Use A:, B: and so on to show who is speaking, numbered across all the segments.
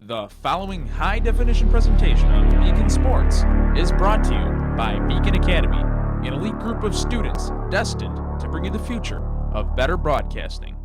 A: The following high-definition presentation of Beacon Sports is brought to you by Beacon Academy, an elite group of students destined to bring you the future of better broadcasting.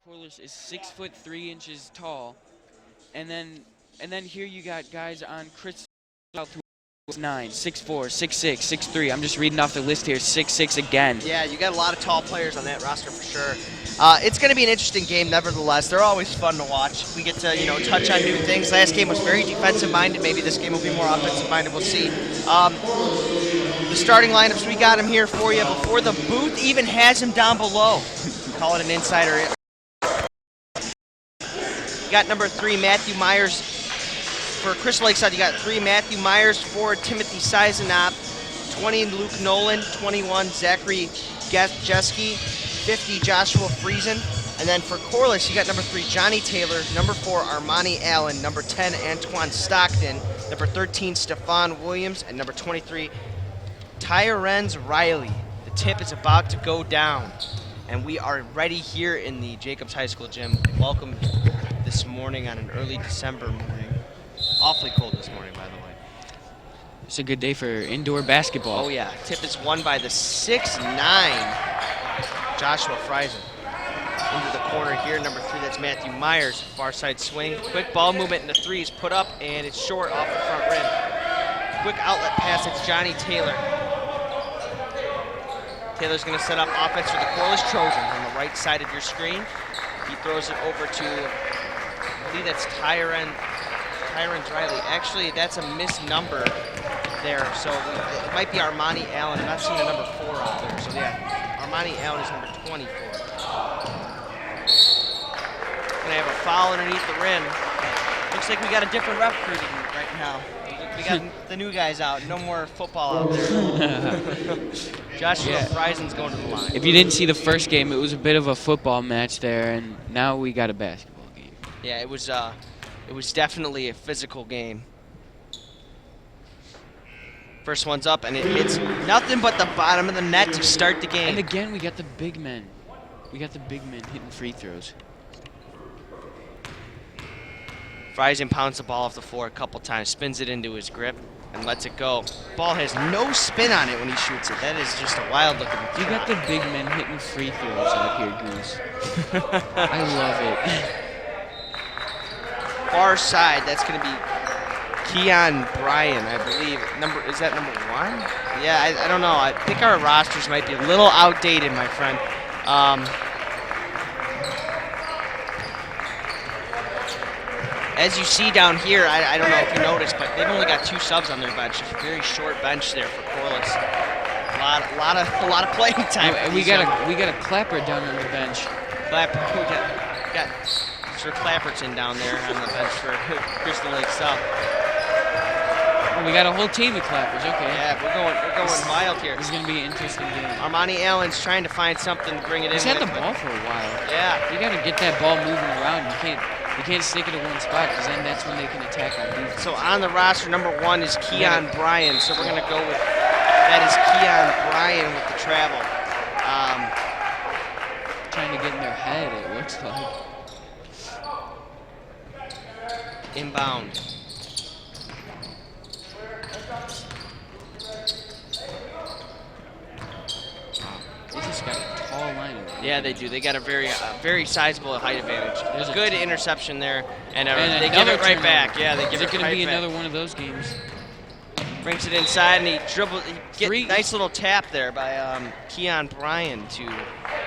B: Corliss is 6'3" tall, and then here you got guys on Chris South who is 9, 6'4", 6'6", 6'3". I'm just reading off the list here, 6'6" again.
C: Yeah, you got a lot of tall players on that roster for sure. It's going to be an interesting game, nevertheless. They're always fun to watch. We get to touch on new things. Last game was very defensive-minded. Maybe this game will be more offensive-minded. We'll see. The starting lineups, we got them here for you before the booth even has them down below. Call it an insider. You got number 3, Matthew Myers. For Crystal Lakeside, you got 3, Matthew Myers, 4, Timothy Sizenop, 20, Luke Nolan, 21, Zachary Jeski, 50, Joshua Friesen. And then for Corliss, you got number 3, Johnny Taylor, number 4, Armani Allen, number 10, Antoine Stockton, number 13, Stefan Williams, and number 23, Tyrens Riley. The tip is about to go down, and we are ready here in the Jacobs High School gym. Welcome this morning on an early December morning. Awfully cold this morning, by the way.
B: It's a good day for indoor basketball.
C: Oh yeah, tip is won by the 6'9", Joshua Friesen. Into the corner here, number 3, that's Matthew Myers. Far side swing, quick ball movement, and the 3 is put up, and it's short off the front rim. Quick outlet pass, it's Johnny Taylor. Taylor's gonna set up offense for the Corliss Trojans on the right side of your screen. He throws it over to, I believe that's Tyrens Riley. Actually, that's a missed number there, so it might be Armani Allen. I'm not seeing a number 4 out there, so yeah, Armani Allen is number 24. Gonna have a foul underneath the rim. Looks like we got a different ref crew right now. We got the new guys out. No more football out there. Joshua Friesen's going to the line.
B: If you didn't see the first game, it was a bit of a football match there, and now we got a basketball game.
C: Yeah, it was definitely a physical game. First one's up, and it hits nothing but the bottom of the net to start the game.
B: And again, we got the big men. We got the big men hitting free throws.
C: Friesen pounds the ball off the floor a couple times, spins it into his grip, and lets it go. Ball has no spin on it when he shoots it. That is just a wild looking shot.
B: You got the big men hitting free throws out here, Goose. I love it.
C: Far side, that's going to be Keon Bryan, I believe. Is that number 1? Yeah, I don't know. I think our rosters might be a little outdated, my friend. As you see down here, I don't know if you noticed, but they've only got 2 subs on their bench. It's a very short bench there for Corliss. A lot of playing time.
B: And we got a Clapper down on the bench.
C: Clapper, got Sir Clapperton down there on the bench for Crystal Lake South.
B: We got a whole team of Clappers. Okay.
C: Yeah, we're going wild here.
B: This is gonna be an interesting game.
C: Armani Allen's trying to find something to bring it in.
B: He's had the ball for a while.
C: Yeah.
B: You gotta get that ball moving around. You can't stick it in one spot, because then that's when they can attack on defense.
C: So on the roster, number 1 is Keon Bryan. So we're going to go with, that is Keon Bryan with the travel.
B: Trying to get in their head, it looks like.
C: Inbound.
B: They just got a tall line of
C: Yeah, they do. They got a very sizable height advantage. There's a good interception there, and they give
B: another
C: it right
B: turnover.
C: back. Yeah, they give
B: Is
C: it
B: it going
C: right
B: to be
C: back.
B: another one of those games?
C: Brings it inside, and he dribbles.
B: Three.
C: Nice little tap there by Keon Bryan to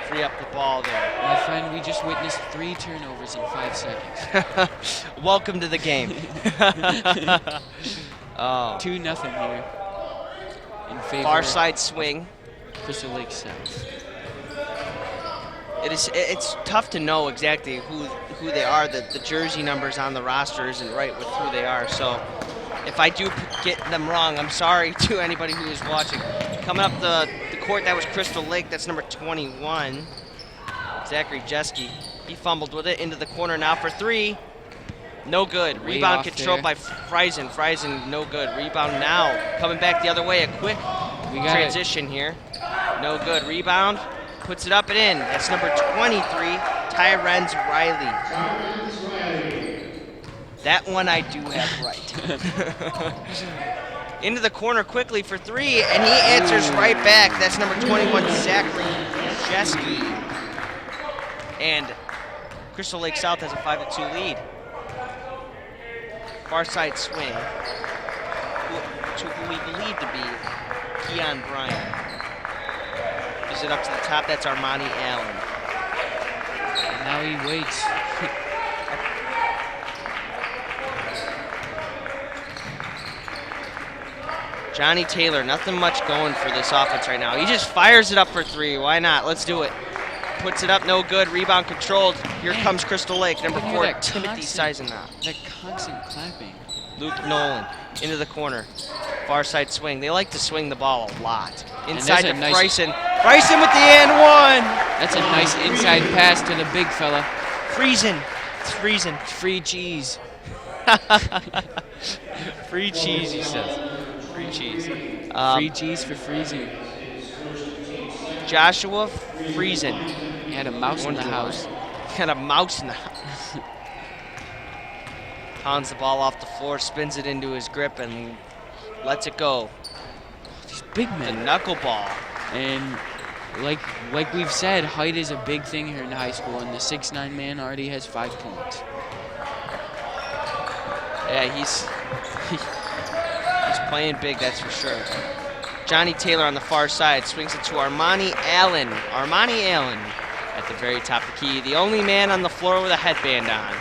C: free up the ball there.
B: My friend, we just witnessed 3 turnovers in 5 seconds.
C: Welcome to the game.
B: 2-0 here in favor
C: Far
B: of
C: side swing.
B: Crystal Lake South.
C: It's tough to know exactly who they are. The jersey numbers on the roster isn't right with who they are. So if I do get them wrong, I'm sorry to anybody who is watching. Coming up the court, that was Crystal Lake. That's number 21, Zachary Jeske. He fumbled with it into the corner now for 3. No good.
B: Way
C: Rebound
B: off
C: controlled
B: there.
C: by Friesen. Friesen, no good. Rebound now. Coming back the other way. A quick transition here. No good. Rebound. Puts it up and in. That's number 23, Tyrens Riley. That one I do have right. Into the corner quickly for 3, and he answers right back. That's number 21, Zachary Jeske. And Crystal Lake South has a 5-2 lead. Far side swing to who we believe to be Keon Bryan. Gives it up to the top. That's Armani Allen.
B: And now he waits.
C: Johnny Taylor, nothing much going for this offense right now. He just fires it up for 3. Why not? Let's do it. Puts it up, no good. Rebound controlled. Here comes Crystal Lake, number 4, Timothy Seisenach.
B: That constant clapping.
C: Luke Nolan into the corner. Far side swing. They like to swing the ball a lot.
B: And
C: Inside
B: there's
C: to
B: a nice-
C: Friesen. Friesen with the and 1.
B: That's a nice inside pass to the big fella.
C: Friesen. It's Friesen.
B: Free cheese.
C: Free cheese, he says. Free cheese.
B: Free cheese for freezing.
C: Joshua Friesen.
B: He had a mouse in the house.
C: Got a mouse in the house. Pounds the ball off the floor, spins it into his grip, and lets it go.
B: These big
C: The
B: men.
C: knuckleball.
B: And like we've said, height is a big thing here in high school, and the 6'9" man already has 5 points.
C: Yeah, he's playing big, that's for sure. Johnny Taylor on the far side swings it to Armani Allen. Armani Allen at the very top of the key, the only man on the floor with a headband on.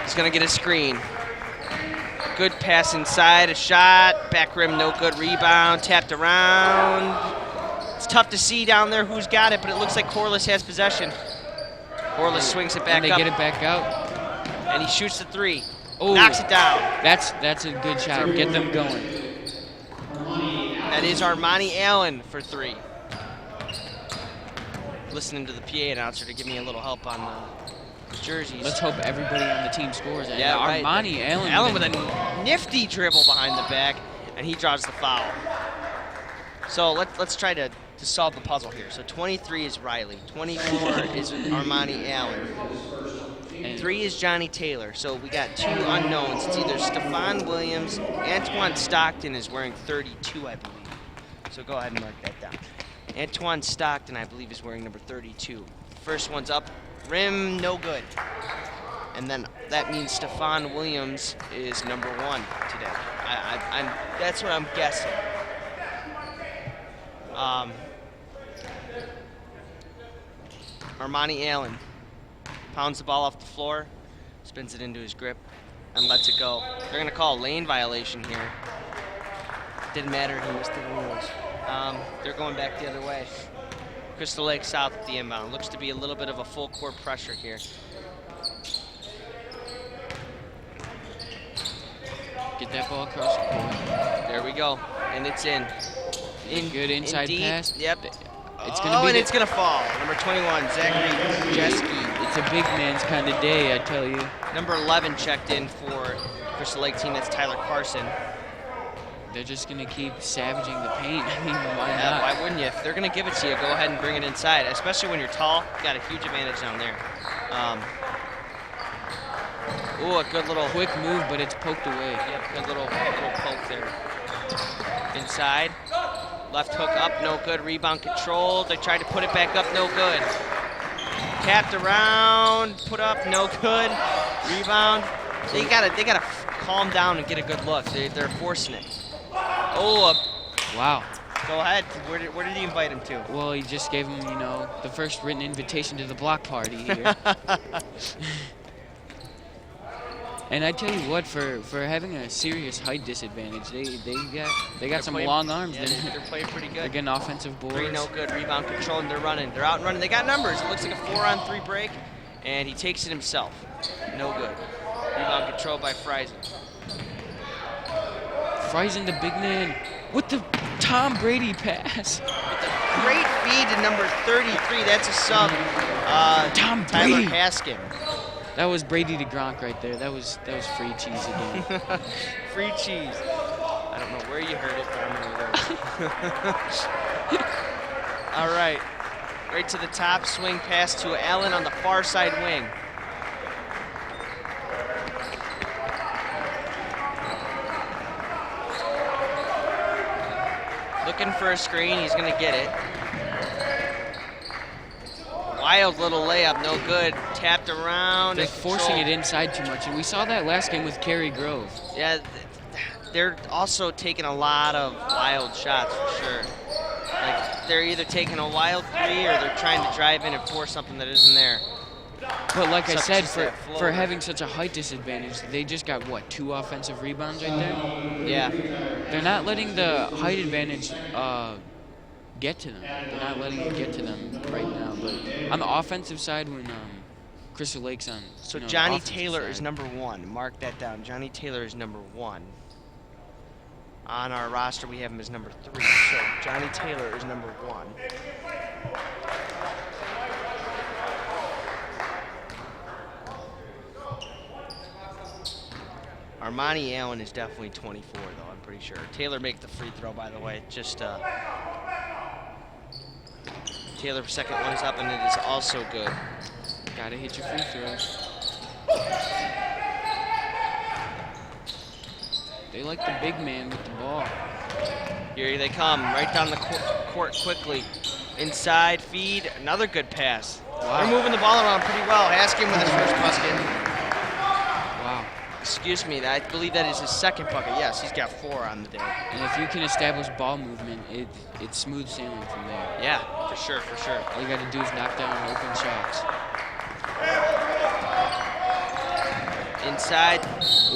C: He's gonna get a screen. Good pass inside, a shot, back rim, no good. Rebound, tapped around. It's tough to see down there who's got it, but it looks like Corliss has possession. Corliss swings it back
B: And they
C: up,
B: get it back out.
C: and he shoots the 3.
B: Oh,
C: Knocks it down.
B: That's a good shot. Get them going.
C: That is Armani Allen for 3. Listening to the PA announcer to give me a little help on the jerseys.
B: Let's hope everybody on the team scores. And
C: Yeah, right.
B: Armani Allen.
C: Allen with a nifty dribble behind the back, and he draws the foul. So let's try to solve the puzzle here. So 23 is Riley, 24 is Armani Allen,
B: And
C: 3 is Johnny Taylor. So we got 2 unknowns. It's either Stephon Williams, Antoine Stockton is wearing 32, I believe. So go ahead and mark that down. Antoine Stockton, I believe, is wearing number 32. First one's up, rim, no good. And then that means Stephon Williams is number 1 today. That's what I'm guessing. Armani Allen pounds the ball off the floor, spins it into his grip, and lets it go. They're going to call a lane violation here. Didn't matter, he missed the rules. They're going back the other way. Crystal Lake South at the inbound. Looks to be a little bit of a full court pressure here.
B: get that ball across the court.
C: There we go, and it's in.
B: Good inside
C: deep.
B: pass.
C: Yep.
B: It's gonna be
C: and
B: the-
C: it's gonna fall. Number 21, Zachary Jeske.
B: It's a big man's kind of day, I tell you.
C: Number 11 checked in for Crystal Lake team. That's Tyler Carson.
B: They're just gonna keep savaging the paint. I mean, why
C: Yeah,
B: not?
C: why wouldn't you? If they're gonna give it to you, go ahead and bring it inside. Especially when you're tall, you got a huge advantage down there. Ooh, a good little
B: Quick move, but it's poked away.
C: Yep, good little poke there. Inside. Left hook up, no good. Rebound controlled. They tried to put it back up, no good. Tapped around, put up, no good. Rebound. They gotta calm down and get a good look. They're forcing it. Oh,
B: Wow.
C: go ahead. Where did he invite him to?
B: Well, he just gave him, the first written invitation to the block party here. And I tell you what, for having a serious height disadvantage, they got some long arms.
C: Yeah, they're playing pretty good.
B: They're getting offensive boards.
C: 3, no good. Rebound control, and they're running. They're out and running. They got numbers. It looks like a 4-on-3 break, and he takes it himself. No good. Rebound control by Friesen.
B: Friesen, the big man, with the Tom Brady pass.
C: Great feed to number 33. That's a sub.
B: Tom
C: Tyler
B: Brady.
C: Haskin.
B: That was Brady to Gronk right there. That was free cheese again.
C: Free cheese. I don't know where you heard it, but I'm gonna heard it. All right. Right to the top, swing pass to Allen on the far side wing. Looking for a screen, he's gonna get it. Wild little layup, no good. Tapped around.
B: They're forcing it inside too much, and we saw that last game with Cary Grove.
C: Yeah, they're also taking a lot of wild shots for sure. Like they're either taking a wild 3 or they're trying to drive in and force something that isn't there.
B: But like I said,
C: Such as that
B: for
C: floater.
B: having such a height disadvantage, they just got, 2 offensive rebounds right there?
C: Yeah.
B: They're not letting the height advantage get to them. They're not letting it get to them right now. But on the offensive side, when Crystal Lake's on,
C: So
B: the
C: Johnny
B: offensive
C: Taylor
B: side,
C: is number 1. Mark that down. Johnny Taylor is number 1. On our roster, we have him as number 3. So Johnny Taylor is number 1. Armani Allen is definitely 24, though, I'm pretty sure. Taylor make the free throw, by the way. Just Taylor's second one is up, and it is also good.
B: Gotta hit your free throws. They like the big man with the ball.
C: Here they come, right down the court quickly. Inside feed, another good pass.
B: Wow.
C: They're moving the ball around pretty well. Haskin with his first basket.
B: Wow.
C: Excuse me, I believe that is his second bucket. Yes, he's got 4 on the day.
B: And if you can establish ball movement, it's smooth sailing from there.
C: Yeah, for sure, for sure.
B: All you got to do is knock down open shots.
C: Inside,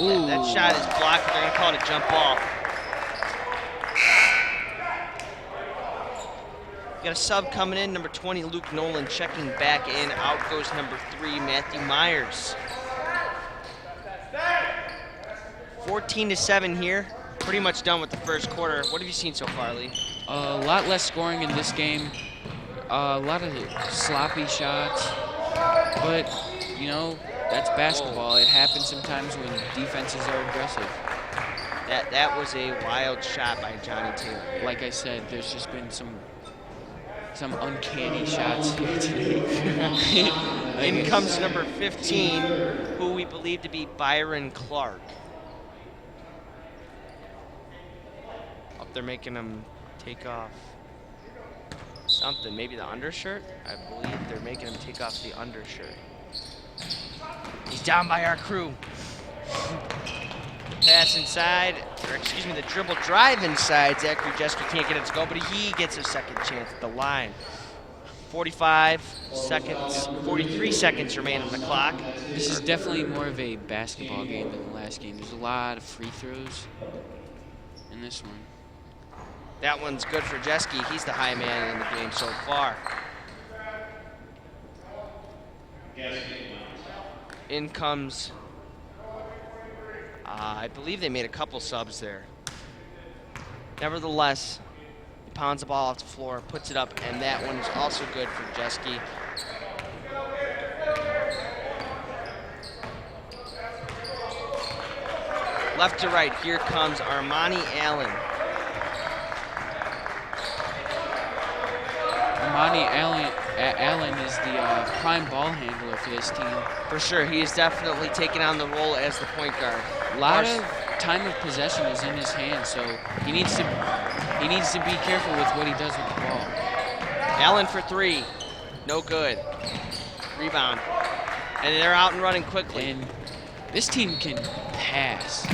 B: Ooh.
C: that shot is blocked. They're going to call it a jump ball. Got a sub coming in, number 20, Luke Nolan checking back in. Out goes number 3, Matthew Myers. 14-7 here. Pretty much done with the first quarter. What have you seen so far, Lee?
B: A lot less scoring in this game. A lot of sloppy shots. But, that's basketball. It happens sometimes when defenses are aggressive.
C: That was a wild shot by Johnny Taylor.
B: Like I said, there's just been some uncanny shots here today.
C: In comes number 15, who we believe to be Byron Clark. Up there making him take off something, maybe the undershirt? I believe they're making him take off the undershirt. He's down by our crew. The pass inside, or excuse me, the dribble drive inside. Zachary Jeske can't get it to go, but he gets a second chance at the line. 43 seconds remain on the clock.
B: This is definitely more of a basketball game than the last game. There's a lot of free throws in this one.
C: That one's good for Jeske. He's the high man in the game so far. In comes, I believe they made a couple subs there. Nevertheless, he pounds the ball off the floor, puts it up, and that one is also good for Jeske. Left to right, here comes Armani Allen.
B: Armani Allen is the prime ball handler for this team.
C: For sure, he is definitely taking on the role as the point guard.
B: A lot of time of possession is in his hands, so he needs to He needs to be careful with what he does with the ball.
C: Allen for 3. No good. Rebound. And they're out and running quickly.
B: And this team can pass.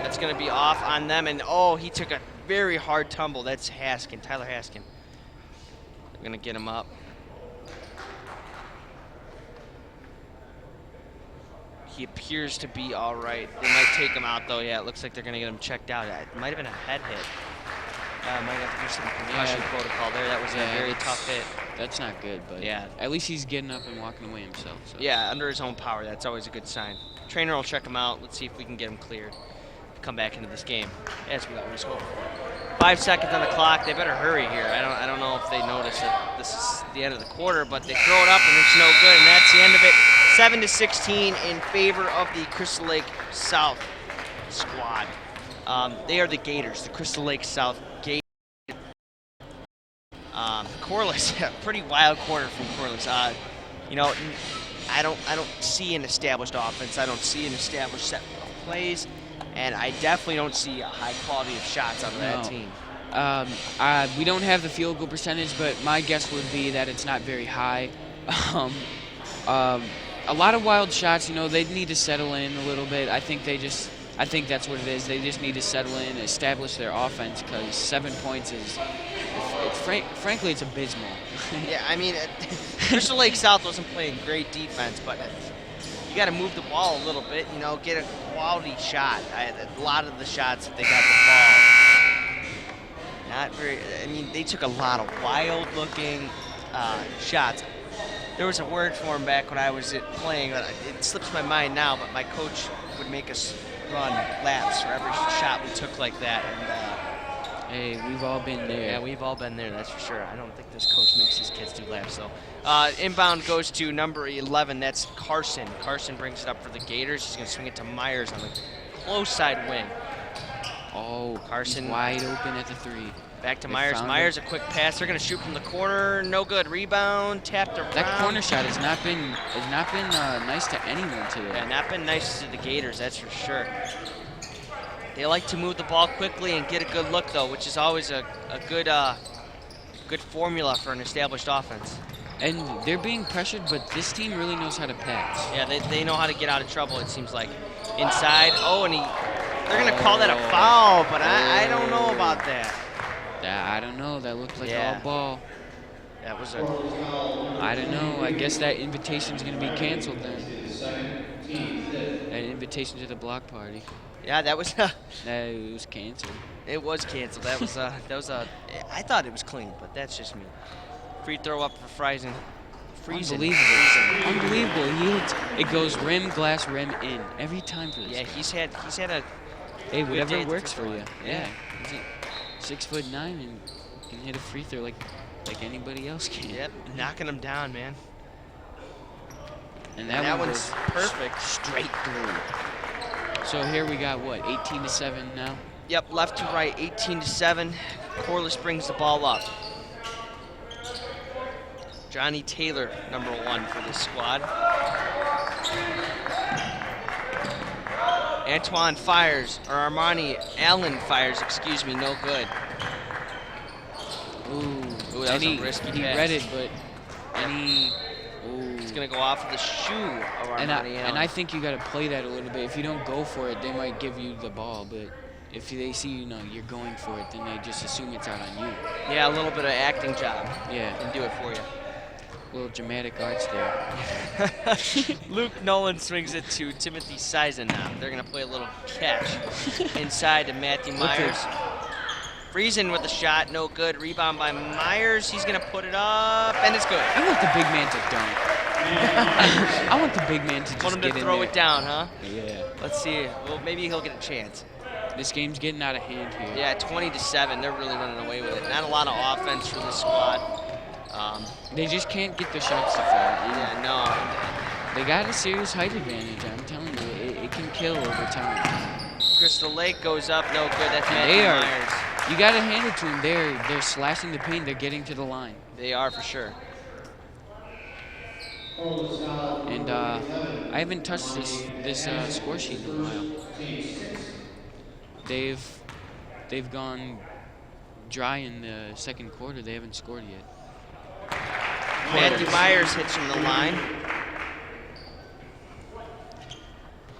C: That's going to be off on them. And, oh, he took a very hard tumble. That's Haskin, Tyler Haskin. They're going to get him up. He appears to be all right. They might take him out, though. Yeah, it looks like they're going to get him checked out. It might have been a head hit. Might have to do some concussion protocol there. That was a very tough hit.
B: That's not good, but
C: yeah,
B: at least he's getting up and walking away himself. So.
C: Yeah, under his own power. That's always a good sign. Trainer will check him out. Let's see if we can get him cleared. Come back into this game, as we always hope for. 5 seconds on the clock. They better hurry here. I don't know if they notice that this is the end of the quarter, but they throw it up and it's no good, and that's the end of it. 7-16 in favor of the Crystal Lake South squad. They are the Gators, the Crystal Lake South Gators. Corliss, pretty wild quarter from Corliss. You know, I don't see an established offense. I don't see an established set of plays, and I definitely don't see a high quality of shots out of that team.
B: We don't have the field goal percentage, but my guess would be that it's not very high. A lot of wild shots. You know, they need to settle in a little bit. I think that's what it is. They just need to settle in, establish their offense, because 7 points is, frankly, it's abysmal.
C: Yeah, I mean, Crystal Lake South wasn't playing great defense, but you got to move the ball a little bit, you know, get a quality shot. A lot of the shots that they got the ball, not very, I mean, they took a lot of wild-looking shots. There was a word for them back when I was playing that it slips my mind now, but my coach would make us run laps for every shot we took like that. And
B: hey, we've all been there.
C: Yeah, we've all been there, that's for sure. I don't think this coach makes his kids do laps, though. Inbound goes to number 11. That's Carson. Carson brings it up for the Gators. He's going to swing it to Myers on the close side wing.
B: Oh,
C: Carson
B: wide open at the 3.
C: Back to Myers. Myers, a quick pass. They're going to shoot from the corner. No good. Rebound. Tapped around.
B: That corner shot has not been nice to anyone today.
C: Yeah, not been nice to the Gators, that's for sure. They like to move the ball quickly and get a good look, though, which is always a good formula for an established offense.
B: And they're being pressured, but this team really knows how to pass.
C: Yeah, they know how to get out of trouble, it seems like. Inside. Oh, and they're going to call that a foul, but I don't know about that.
B: I don't know. That looked like all ball.
C: That was
B: I don't know. I guess that invitation's going to be canceled then. That invitation to the block party.
C: Yeah, that was.
B: It was canceled.
C: It was canceled. That was I thought it was clean, but that's just me. Free throw up for Friesen.
B: Unbelievable. It goes rim, glass, rim, in every time for this.
C: Yeah, he's had a.
B: Hey, whatever works for you. Yeah. 6'9" and can hit a free throw like anybody else can.
C: Yep, knocking him down, man.
B: And that
C: one's perfect.
B: Straight through. So here we got what, 18-7 now?
C: Yep, left to right, 18-7. Corliss brings the ball up. Johnny Taylor, number 1 for this squad. Antoine fires, or Allen fires, excuse me, no good.
B: Ooh,
C: that was a risky pass.
B: He read it, but
C: It's going to go off of the shoe of Armani Allen.
B: And I think you got to play that a little bit. If you don't go for it, they might give you the ball, but if they see you're going for it, then they just assume it's out on you.
C: Yeah, a little bit of acting job.
B: Yeah.
C: Can do it for you.
B: A little dramatic arts there.
C: Luke Nolan swings it to Timothy Sizen now. They're going to play a little catch inside to Matthew Myers. Friesen with the shot, no good. Rebound by Myers. He's going to put it up, and it's good.
B: I want the big man to dunk. I want the big man to just
C: want him
B: get
C: to
B: in
C: throw
B: there.
C: it down, huh?
B: Yeah.
C: Let's see. Well, maybe he'll get a chance.
B: This game's getting out of hand here.
C: Yeah, 20-7. They're really running away with it. Not a lot of offense for this squad.
B: They just can't get the shots to fall.
C: Yeah, no.
B: They got a serious height advantage. I'm telling you, it can kill over time.
C: Crystal Lake goes up, no good. That's Matthew Myers.
B: You got to hand it to them. They're slashing the paint. They're getting to the line.
C: They are for sure.
B: And I haven't touched this score sheet in a while. They've gone dry in the second quarter. They haven't scored yet.
C: Matthew Myers hits from the line.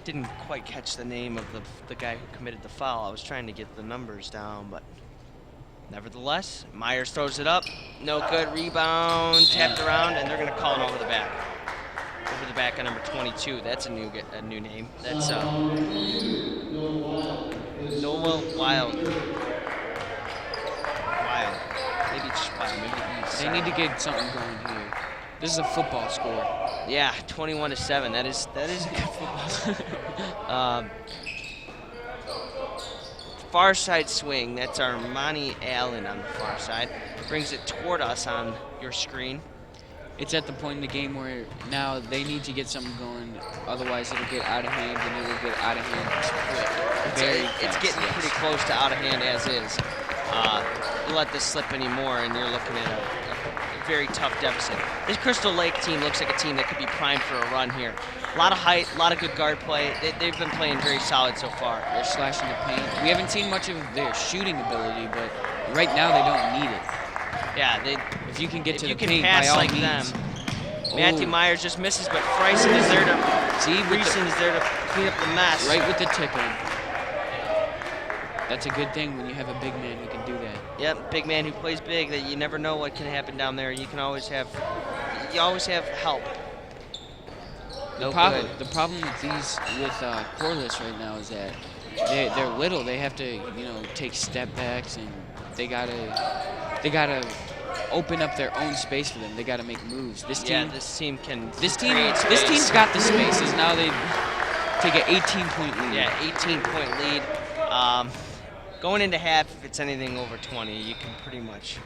C: Didn't quite catch the name of the guy who committed the foul. I was trying to get the numbers down, but nevertheless, Myers throws it up. No good. Rebound, tapped around, and they're going to call it over the back. Over the back on number 22. That's a new name. That's Noah Wild. Maybe it's just Wild. Maybe it's
B: They need to get something going here. This is a football score.
C: Yeah, 21-7. That is a good football score. Far side swing. That's Armani Allen on the far side. Brings it toward us on your screen.
B: It's at the point in the game where now they need to get something going. Otherwise, it'll get out of hand, and it will get out of hand quick.
C: It's getting pretty close to out of hand as is. You let this slip anymore, and you're looking at a very tough deficit. This Crystal Lake team looks like a team that could be primed for a run here. A lot of height, a lot of good guard play. They've been playing very solid so far.
B: They're slashing the paint. We haven't seen much of their shooting ability, but right now they don't need it.
C: Yeah,
B: if you can get to the
C: can
B: paint,
C: pass
B: by all
C: like
B: means.
C: them. Matthew Myers just misses, but Friesen is there to clean up the mess.
B: Right with the tickle. That's a good thing when you have a big man who can do that.
C: Yep, big man who plays big. That you never know what can happen down there. You always have help.
B: The problem with Corliss right now is that they're little. They have to take step backs, and they gotta open up their own space for them. They gotta make moves. This team's got the spaces. Now they take an 18-point lead.
C: Yeah, 18-point lead. Going into half, if it's anything over 20, you can pretty much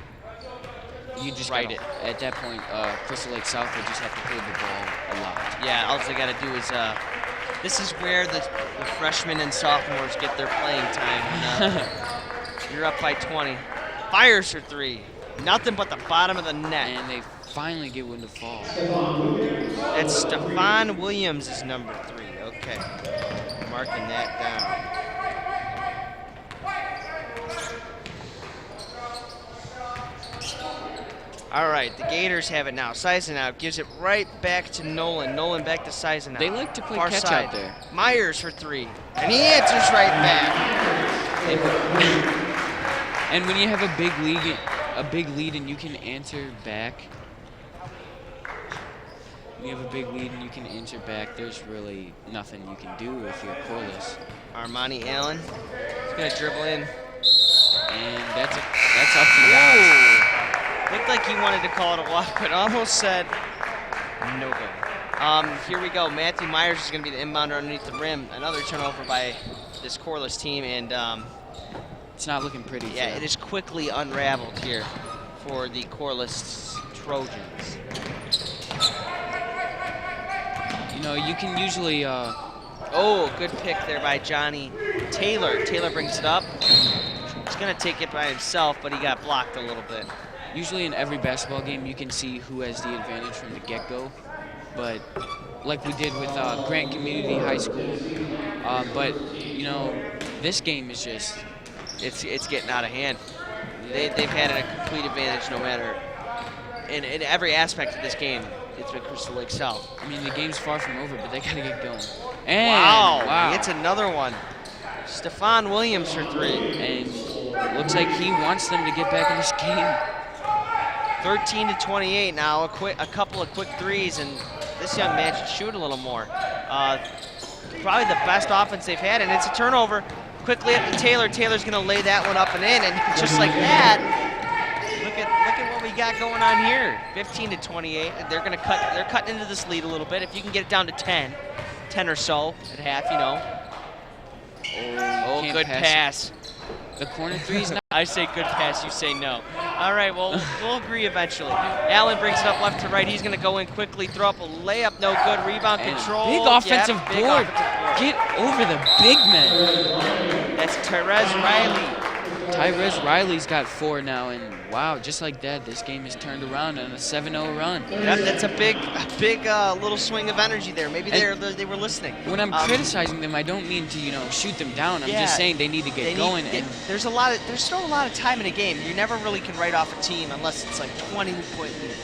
C: write it.
B: At that point, Crystal Lake South will just have to hold the ball a lot.
C: Yeah, all they got to do is this is where the freshmen and sophomores get their playing time. And, you're up by 20. Fires for three. Nothing but the bottom of the net.
B: And they finally get one to fall.
C: That's Stephon Williams is number 3. Okay. Marking that down. All right, the Gators have it now. Seisenau gives it right back to Nolan. Nolan back to Seisenau.
B: They like to play
C: Far
B: catch
C: side.
B: out there.
C: Myers for 3. And he answers right back.
B: And when you have a big lead and you can answer back, there's really nothing you can do if you're Corliss.
C: Armani Allen is going to dribble in.
B: And that's up to you guys.
C: Looked like he wanted to call it a walk, but almost said no good. Here we go. Matthew Myers is going to be the inbounder underneath the rim. Another turnover by this Corliss team, and
B: it's not looking pretty.
C: Yeah, it is quickly unraveled here for the Corliss Trojans.
B: You can usually.
C: Good pick there by Johnny Taylor. Taylor brings it up. He's going to take it by himself, but he got blocked a little bit.
B: Usually in every basketball game, you can see who has the advantage from the get-go, but like we did with Grant Community High School. But this game is just
C: it's getting out of hand. They've had a complete advantage no matter in every aspect of this game. It's been Crystal Lake South.
B: I mean, the game's far from over, but they gotta get going. And
C: wow. It's another one. Stephon Williams for 3.
B: And looks like he wants them to get back in this game.
C: 13-28 now. A couple of quick threes, and this young man should shoot a little more. Probably the best offense they've had, and it's a turnover. Quickly up to Taylor. Taylor's going to lay that one up and in, and just like that, look at what we got going on here. 15-28. They're cutting into this lead a little bit. If you can get it down to 10 or so at half, good pass.
B: The corner three's not.
C: I say good pass, you say no. All right, well, we'll agree eventually. Allen brings it up left to right. He's going to go in quickly, throw up a layup, no good. Rebound control.
B: Big offensive board. Get over the big men.
C: That's Therese Riley.
B: Tyrese Riley's got 4 now, and wow, just like that, this game is turned around on a 7-0 run.
C: Yep, that's a big little swing of energy there. Maybe they were listening.
B: When I'm criticizing them, I don't mean to, shoot them down. I'm just saying they need to get going.
C: There's still a lot of time in a game. You never really can write off a team unless it's like 20-point lead.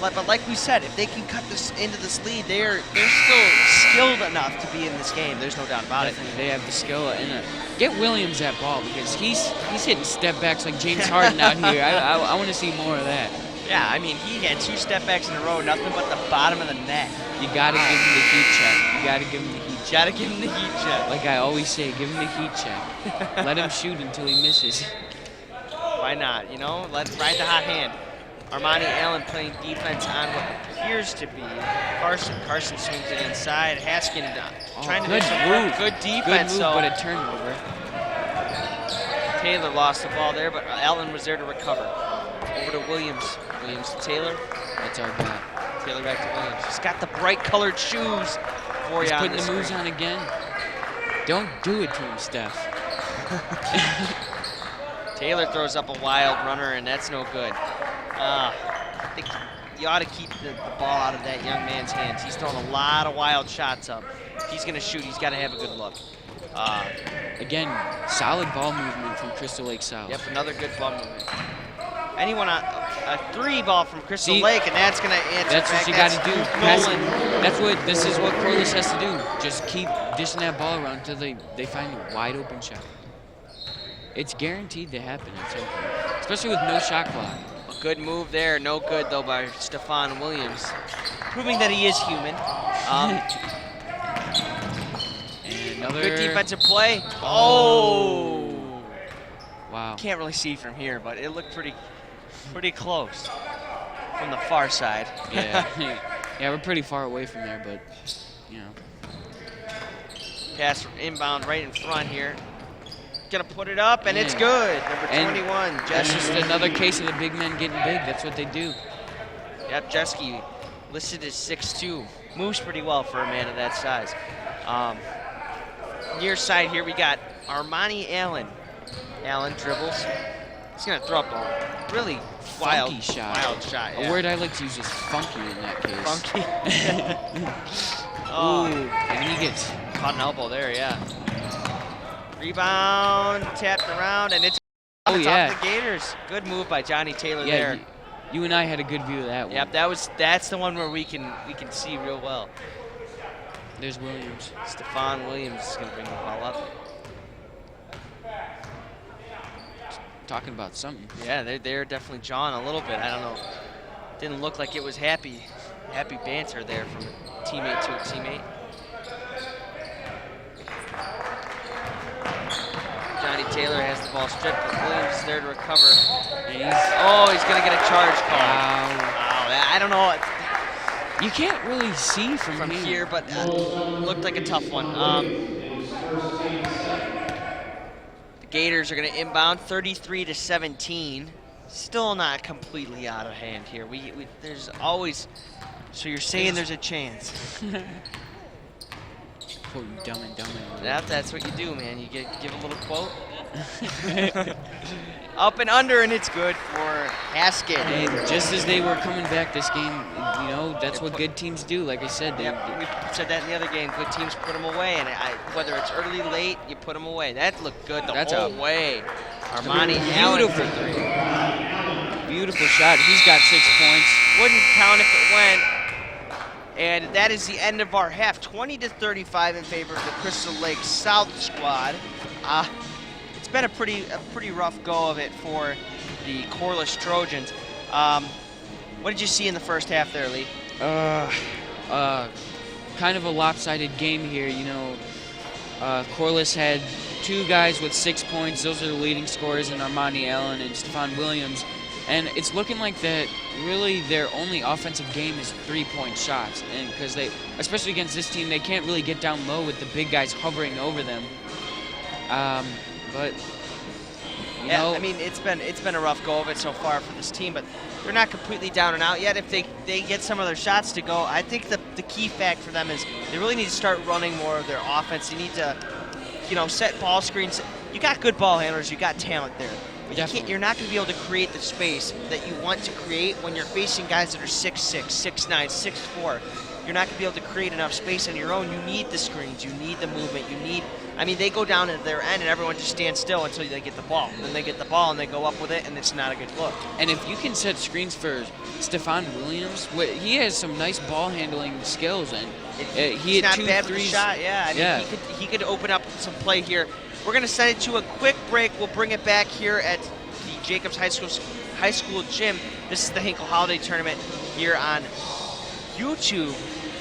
C: But like we said, if they can cut this into this lead, they're still skilled enough to be in this game. There's no doubt about it.
B: They have the skill. And get Williams that ball because he's hitting step backs like James Harden out here. I want to see more of that.
C: Yeah, I mean, he had 2 step backs in a row, nothing but the bottom of the net.
B: You got to give him the heat check. You got to give him the heat check.
C: Got to give him the heat check.
B: Like I always say, give him the heat check. Let him shoot until he misses.
C: Why not? Let's ride the hot hand. Armani Allen playing defense on what appears to be Carson. Carson swings it inside. Haskin trying to do some work. Good defense,
B: good move, but a turnover.
C: Taylor lost the ball there, but Allen was there to recover. Over to Williams. Williams to Taylor.
B: That's our guy.
C: Taylor back to Williams. He's got the bright colored shoes for you. He's
B: putting the moves on again. Don't do it to him, Steph.
C: Taylor throws up a wild runner, and that's no good. I think you ought to keep the ball out of that young man's hands. He's throwing a lot of wild shots up. If he's going to shoot, he's got to have a good look.
B: Again, solid ball movement from Crystal Lake South.
C: Yep, another good ball movement. Anyone on a 3 ball from Crystal Lake, and that's going to answer.
B: That's what you got to do. This is what Corliss has to do. Just keep dishing that ball around until they find a wide open shot. It's guaranteed to happen at some point, especially with no shot clock.
C: A good move there, no good though by Stephon Williams, proving that he is human.
B: And another
C: good defensive play. Oh!
B: Wow.
C: Can't really see from here, but it looked pretty close from the far side.
B: Yeah, yeah, we're pretty far away from there, but
C: Pass from inbound right in front here. Gonna put it up, and it's good. Number 21,
B: That's just another case of the big men getting big. That's what they do.
C: Yep, Jeske listed as 6'2". Moves pretty well for a man of that size. Near side here, we got Armani Allen. Allen dribbles. He's gonna throw up a really wild shot.
B: A word I like to use is funky in that case.
C: Funky.
B: Ooh, and he gets
C: caught an elbow there, yeah. Rebound, tapped around, and it's off the Gators. Good move by Johnny Taylor there.
B: You and I had a good view of that one.
C: Yep, that's the one where we can see real well.
B: There's Williams.
C: Stephon Williams is gonna bring the ball up.
B: Talking about something.
C: Yeah, they're definitely jawing a little bit. I don't know. Didn't look like it was happy banter there from a teammate to a teammate. Johnny Taylor has the ball stripped, but Williams is there to recover. And he's going to get a charge call. Wow. I don't know.
B: You can't really see from
C: here, but looked like a tough one. The Gators are going to inbound 33-17. Still not completely out of hand here. There's always. So you're saying there's a chance.
B: Quote dumb and dumb.
C: That's what you do, man. You give a little quote. Up and under, and it's good for Haskin.
B: And just as they were coming back this game, that's what good teams do. Like I said,
C: we said that in the other game. Good teams put them away, and whether it's early, late, you put them away. That looked good the whole way. Armani Allen.
B: Beautiful three. Beautiful shot. He's got 6 points.
C: Wouldn't count if it went. And that is the end of our half, 20-35 in favor of the Crystal Lake South squad. It's been a pretty rough go of it for the Corliss Trojans. What did you see in the first half there, Lee?
B: Kind of a lopsided game here. Corliss had 2 guys with 6 points. Those are the leading scorers in Armani Allen and Stephon Williams. And it's looking like that really their only offensive game is 3-point shots. And because especially against this team, they can't really get down low with the big guys hovering over them. But
C: I mean, it's been a rough go of it so far for this team, but they're not completely down and out yet. If they get some of their shots to go, I think the key fact for them is they really need to start running more of their offense. They need to, set ball screens. You got good ball handlers. You got talent there. But
B: Definitely.
C: you're not going to be able to create the space that you want to create when you're facing guys that are 6'6", 6'9", 6'4". You're not going to be able to create enough space on your own. You need the screens. You need the movement. They go down at their end and everyone just stands still until they get the ball. Then they get the ball and they go up with it, and it's not a good look.
B: And if you can set screens for Stephon Williams, he has some nice ball handling skills, and he
C: He's
B: hit
C: not
B: 2
C: bad with the
B: threes.
C: shot. Yeah, he could open up some play here. We're going to send it to a quick break. We'll bring it back here at the Jacobs High School gym. This is the Hinkle Holiday Tournament here on YouTube.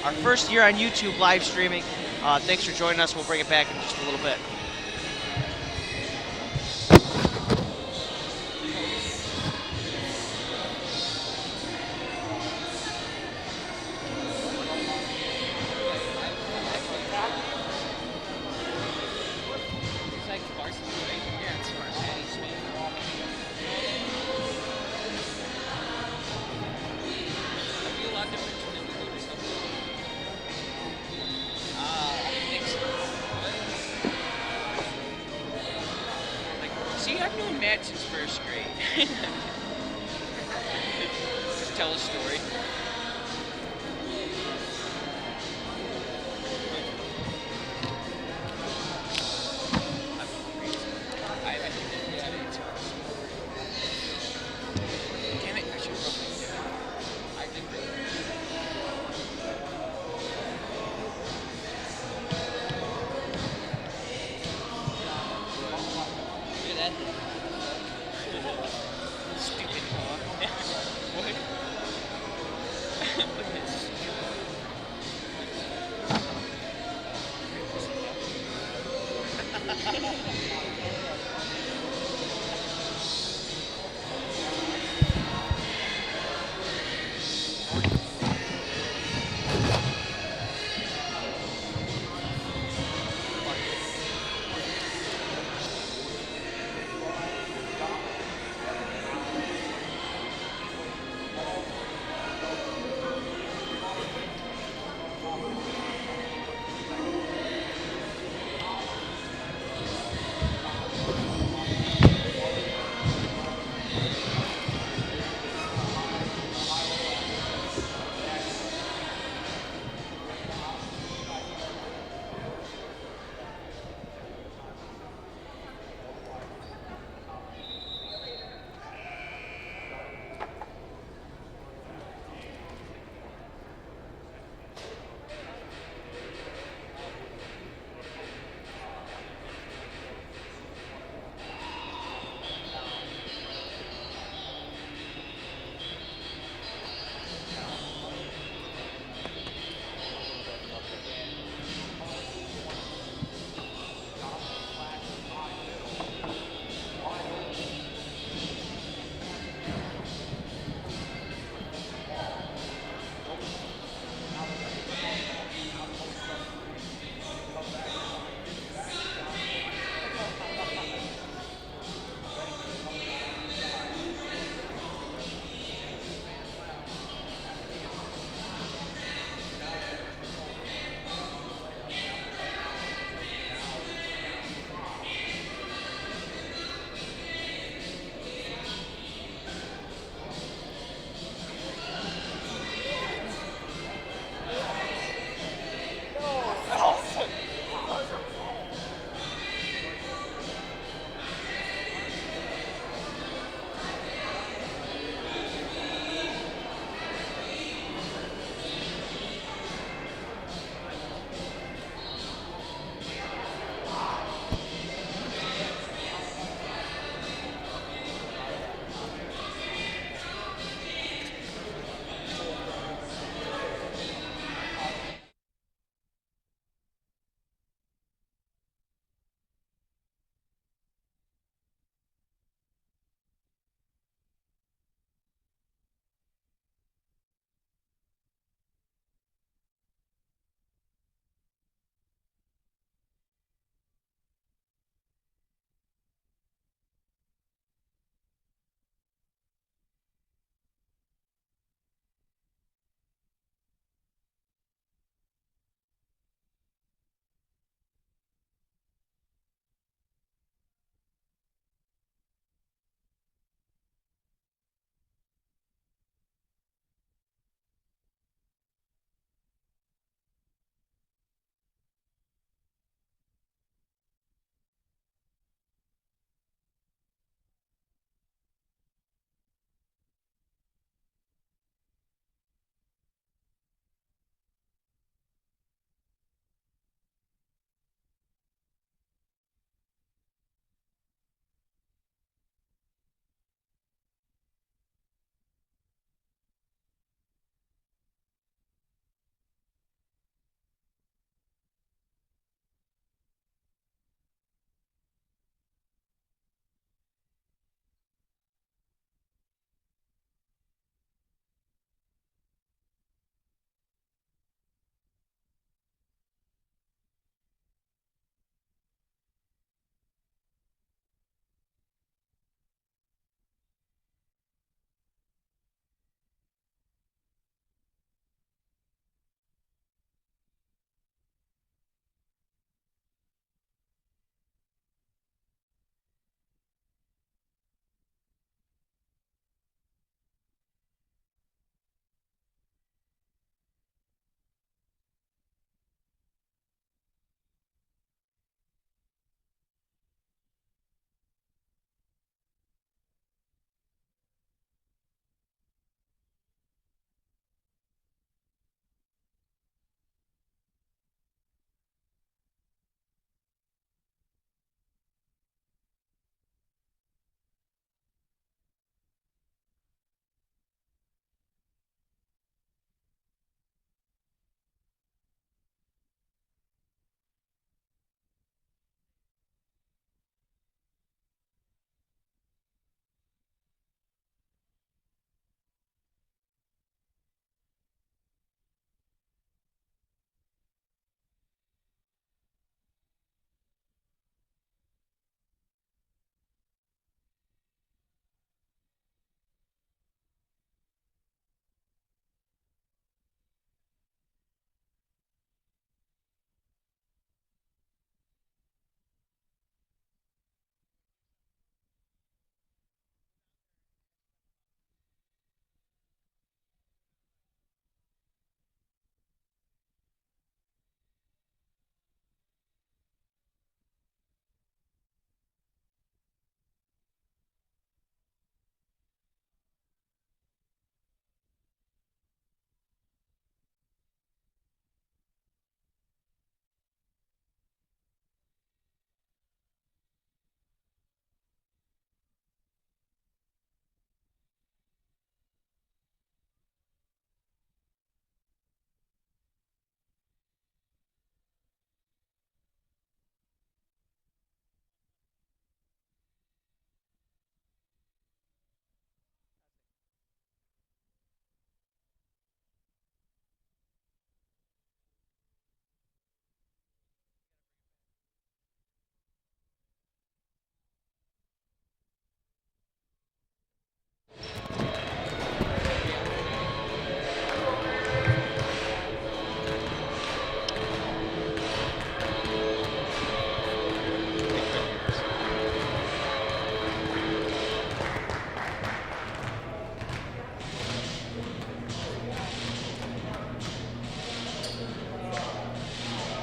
C: Our first year on YouTube live streaming. Thanks for joining us. We'll bring it back in just a little bit.
B: See, I've known Matt since first grade. Just tell a story. Damn it, I should have broken it down. I did break it. Look at that. Stupid dog.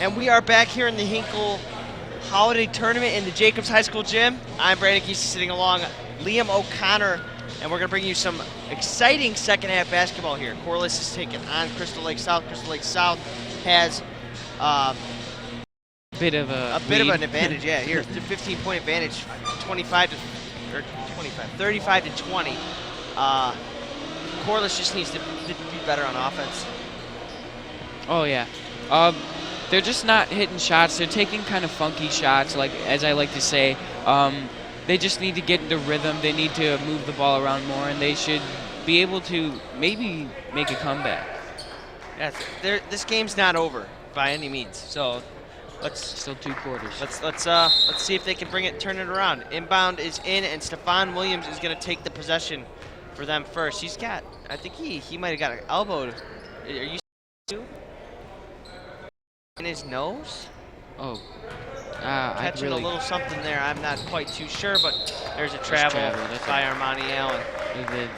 C: And we are back here in the Hinkle Holiday Tournament in the Jacobs High School gym. I'm Brandon Geese sitting along Liam O'Connor, and we're going to bring you some exciting second half basketball here. Corliss is taking on Crystal Lake South. Crystal Lake South has
B: a bit of
C: an advantage, yeah. Here, 15-point advantage, 35 to 20. Corliss just needs to be better on offense.
B: Oh yeah. They're just not hitting shots. They're taking kind of funky shots, like as I like to say. They just need to get into rhythm. They need to move the ball around more, and they should be able to maybe make a comeback.
C: Yeah, this game's not over by any means. So
B: Still 2 quarters.
C: Let's see if they can turn it around. Inbound is in, and Stephon Williams is going to take the possession for them first. I think he might have got elbowed. Are you in his nose?
B: Oh.
C: Catching a little something there. I'm not quite too sure, but there's a travel by Armani Allen.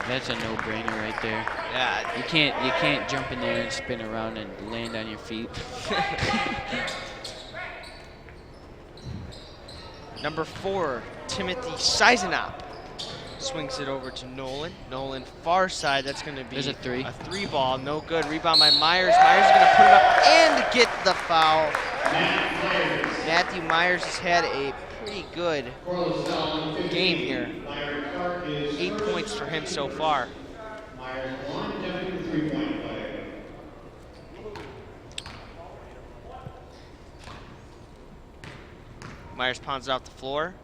B: That's a no-brainer right there.
C: Yeah.
B: You can't jump in there and spin around and land on your feet.
C: Number 4, Timothy Seisenop swings it over to Nolan. Nolan far side. That's going to be
B: There's a 3.
C: A 3 ball. No good. Rebound by Myers. Myers is going to put it up and get the foul. Matthew Myers has had a pretty good game here. 8 points for him so far. Myers pounds it off the floor,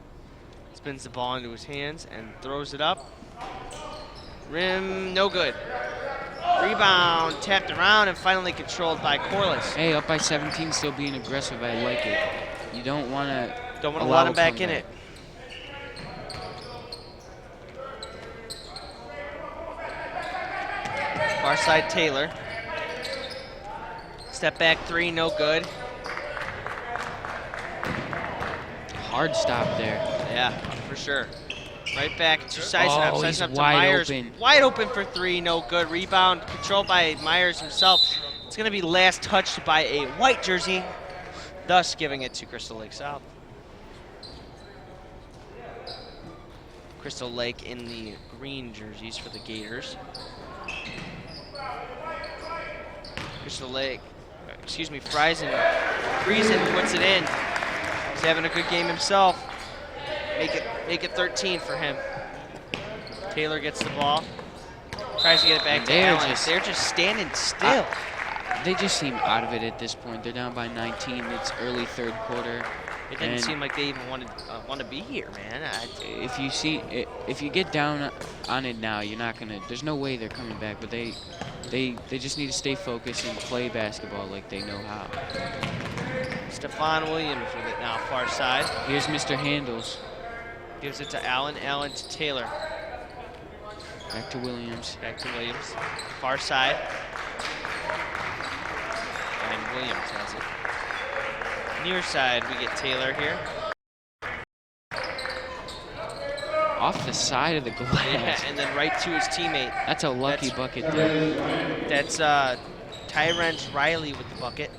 C: spins the ball into his hands, and throws it up. Rim, no good. Rebound, tapped around, and finally controlled by Corliss.
B: Hey, up by 17, still being aggressive. I like it. You don't want to
C: let him back in it. Far side Taylor. Step back 3, no good.
B: Hard stop there.
C: Yeah, for sure. Right back to Seisenop.
B: Oh, he's
C: Seisenop to
B: wide
C: Myers.
B: open.
C: Wide open for 3, no good. Rebound controlled by Myers himself. It's going to be last touched by a white jersey, thus giving it to Crystal Lake South. Crystal Lake in the green jerseys for the Gators. Friesen puts it in. He's having a good game himself. Make it 13 for him. Taylor gets the ball. Tries to get it back to Allen. They're just standing still.
B: They just seem out of it at this point. They're down by 19. It's early 3rd quarter.
C: It didn't seem like they even want to be here, man.
B: If you get down on it now, you're not gonna. There's no way they're coming back. But they just need to stay focused and play basketball like they know how.
C: Stephon Williams with it now, far side.
B: Here's Mr. Handles.
C: Gives it to Allen. Allen to Taylor.
B: Back to Williams.
C: Far side. And Williams has it. Near side, we get Taylor here.
B: Off the side of the glass.
C: Yeah, and then right to his teammate.
B: That's a lucky bucket there.
C: That's Tyrence Riley with the bucket.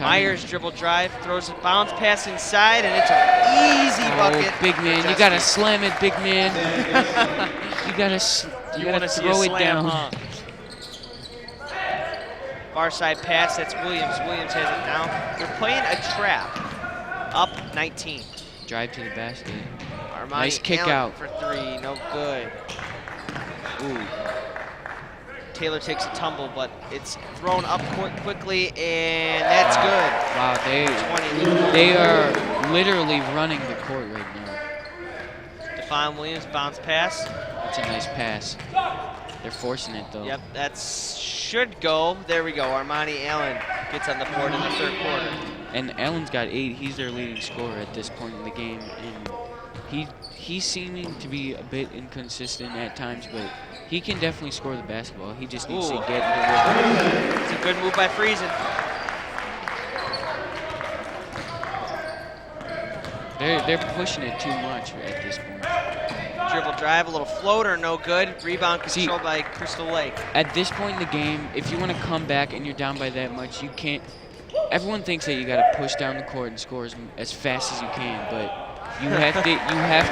C: Myers dribble drive, throws a bounce pass inside, and it's an easy bucket.
B: Big man, you gotta slam it, big man. you gotta throw it down.
C: Huh? Far side pass, that's Williams. Williams has it now. They're playing a trap. Up 19.
B: Drive to the basket.
C: Armani
B: Nice kick
C: Allen
B: out.
C: For 3, no good. Ooh. Taylor takes a tumble, but it's thrown up quickly, and that's good.
B: Wow, they are literally running the court right now.
C: Stephon Williams, bounce pass.
B: That's a nice pass. They're forcing it, though.
C: Yep, that should go. There we go. Armani Allen gets on the board in the 3rd quarter.
B: And Allen's got 8. He's their leading scorer at this point in the game. And he's seeming to be a bit inconsistent at times, but he can definitely score the basketball. He just needs to get into rhythm.
C: It's a good move by Friesen.
B: They're pushing it too much at this point.
C: dribble drive, a little floater, no good. Rebound controlled by Crystal Lake.
B: At this point in the game, if you want to come back and you're down by that much, you can't. Everyone thinks that you got to push down the court and score as fast as you can, but you have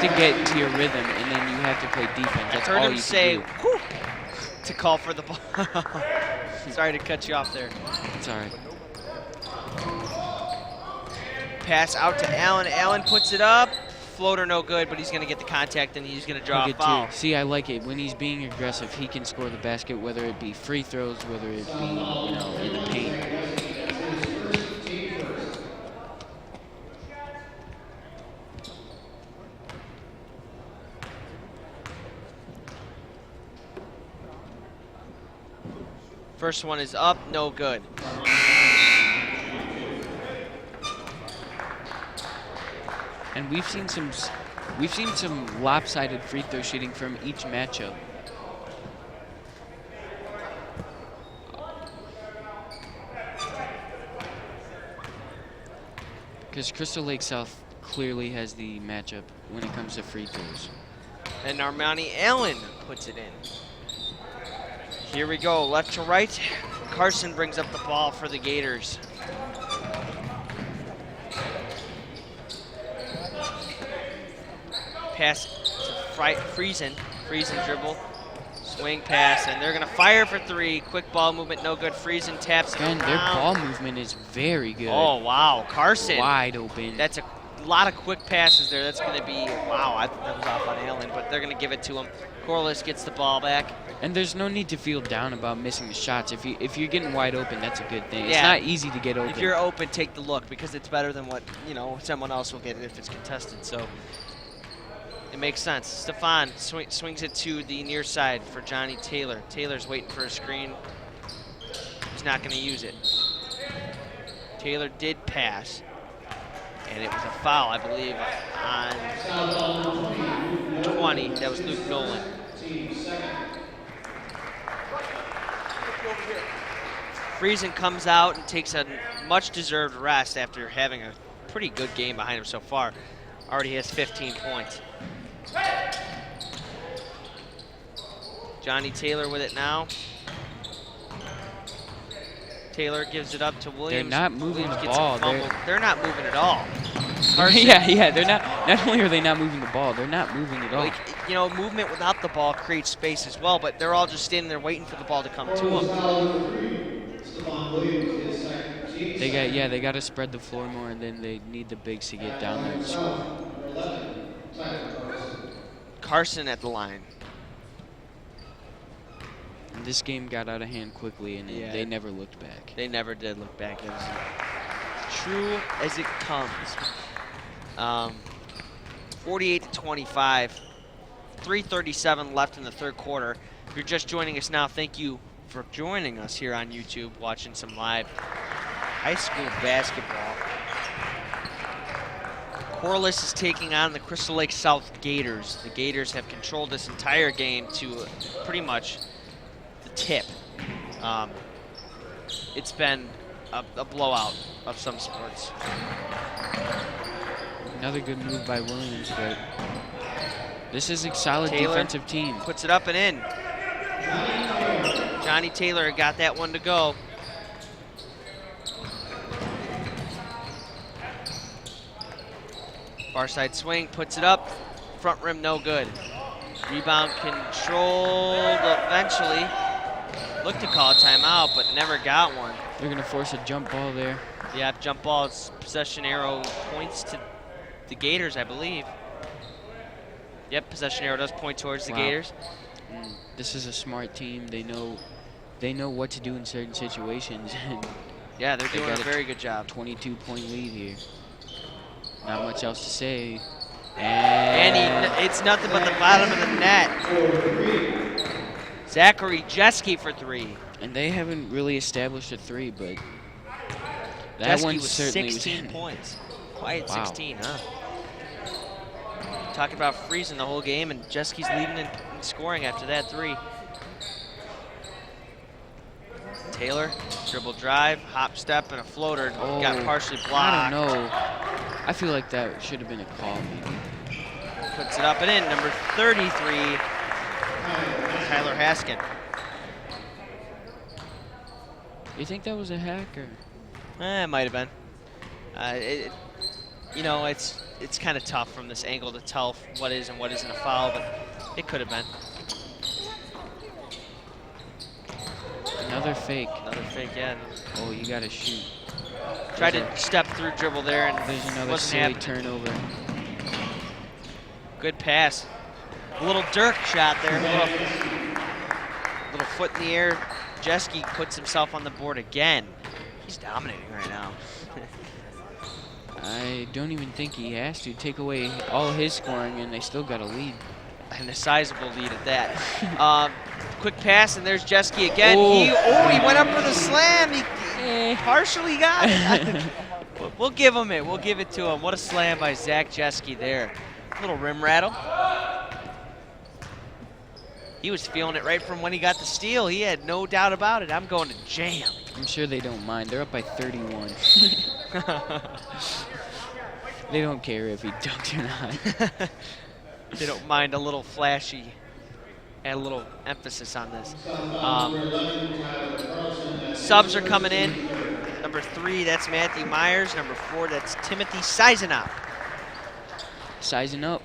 B: to get into your rhythm, and then you have to play defense. That's all you
C: say,
B: can do.
C: Whew, to call for the ball. Sorry to cut you off there.
B: It's all right.
C: Pass out to Allen. Allen puts it up. Floater no good, but he's going to get the contact and he's going to draw a foul.
B: See, I like it. When he's being aggressive, he can score the basket, whether it be free throws, whether it be, in the paint.
C: First one is up, no good.
B: And we've seen some lopsided free throw shooting from each matchup. Because Crystal Lake South clearly has the matchup when it comes to free throws.
C: And Armani Allen puts it in. Here we go, left to right. Carson brings up the ball for the Gators. Pass to Friesen. Friesen dribble. Swing pass, and they're going to fire for three. Quick ball movement, no good. Friesen taps it
B: And
C: around.
B: their ball movement is very good.
C: Oh, wow. Carson.
B: Wide open.
C: That's a lot of quick passes there. That's going to be, wow, that was off on Allen, but they're going to give it to him. Corliss gets the ball back.
B: And there's no need to feel down about missing the shots. If you're getting wide open, that's a good thing.
C: Yeah.
B: It's not easy to get open.
C: If you're open, take the look, because it's better than what, someone else will get it if it's contested. So it makes sense. Stefan swings it to the near side for Johnny Taylor. Taylor's waiting for a screen. He's not going to use it. Taylor did pass, and it was a foul, I believe, on 20. That was Luke Nolan. Friesen comes out and takes a much-deserved rest after having a pretty good game behind him so far. Already has 15 points. Johnny Taylor with it now. Taylor gives it up to Williams.
B: They're not moving
C: Williams
B: the
C: gets
B: ball.
C: a fumble. They're not moving at all. Carson,
B: yeah, they're not. Not only are they not moving the ball, they're not moving at all.
C: Movement without the ball creates space as well, but they're all just standing there waiting for the ball to come to them.
B: They got to spread the floor more, and then they need the bigs to get down there and score.
C: Carson at the line.
B: And this game got out of hand quickly, and they never looked back.
C: They never did look back. It was true as it comes. 48-25. 3:37 left in the third quarter. If you're just joining us now, thank you for joining us here on YouTube, watching some live high school basketball. Corliss is taking on the Crystal Lake South Gators. The Gators have controlled this entire game to pretty much the tip. It's been a blowout of some sorts.
B: Another good move by Williams, but this is a solid
C: Taylor
B: defensive team.
C: Puts it up and in. Johnny Taylor got that one to go. Far side swing, puts it up. Front rim, no good. Rebound controlled eventually. Looked to call a timeout, but never got one.
B: They're going to force a jump ball there.
C: Yeah, jump ball, possession arrow points to the Gators, I believe. Yep, possession arrow does point towards the Gators.
B: This is a smart team. They know what to do in certain situations.
C: Yeah, they're doing a very good job.
B: 22-point lead here. Not much else to say.
C: It's nothing but the bottom of the net. Zachary Jeske for three.
B: And they haven't really established a three, but that one
C: was
B: certainly
C: 16 points. Quiet
B: Wow.
C: 16, huh? Talking about freezing the whole game, and Jeske's leading in scoring after that three. Taylor, dribble drive, hop step, and a floater. Got partially blocked.
B: I don't know. I feel like that should have been a call, maybe.
C: puts it up and in. Number 33, Tyler Haskin.
B: You think that was a hack or?
C: It might have been. You know, it's kind of tough from this angle to tell what is and what isn't a foul, but it could have been.
B: Another fake.
C: Another fake, yeah.
B: Oh, you gotta shoot.
C: Tried to step through dribble there and
B: There's another
C: wasn't
B: silly
C: happening.
B: turnover.
C: Good pass. A little Dirk shot there. Little foot in the air. Jeske puts himself on the board again. He's dominating right now.
B: I don't even think he has to take away all his scoring, and they still got a lead.
C: And a sizable lead at that. Quick pass, and there's Jeske again.
B: Oh.
C: He went up for the slam. He partially got it. We'll give him it. We'll give it to him. What a slam by Zach Jeske there. Little rim rattle. He was feeling it right from when he got the steal. He had no doubt about it. I'm going to jam.
B: I'm sure they don't mind. They're up by 31. They don't care if he dunked or not.
C: They don't mind a little flashy. Add a little emphasis on this. Subs are coming in. Number 3, that's Matthew Meijer. Number 4, that's Timothy Sizenow.
B: Sizing up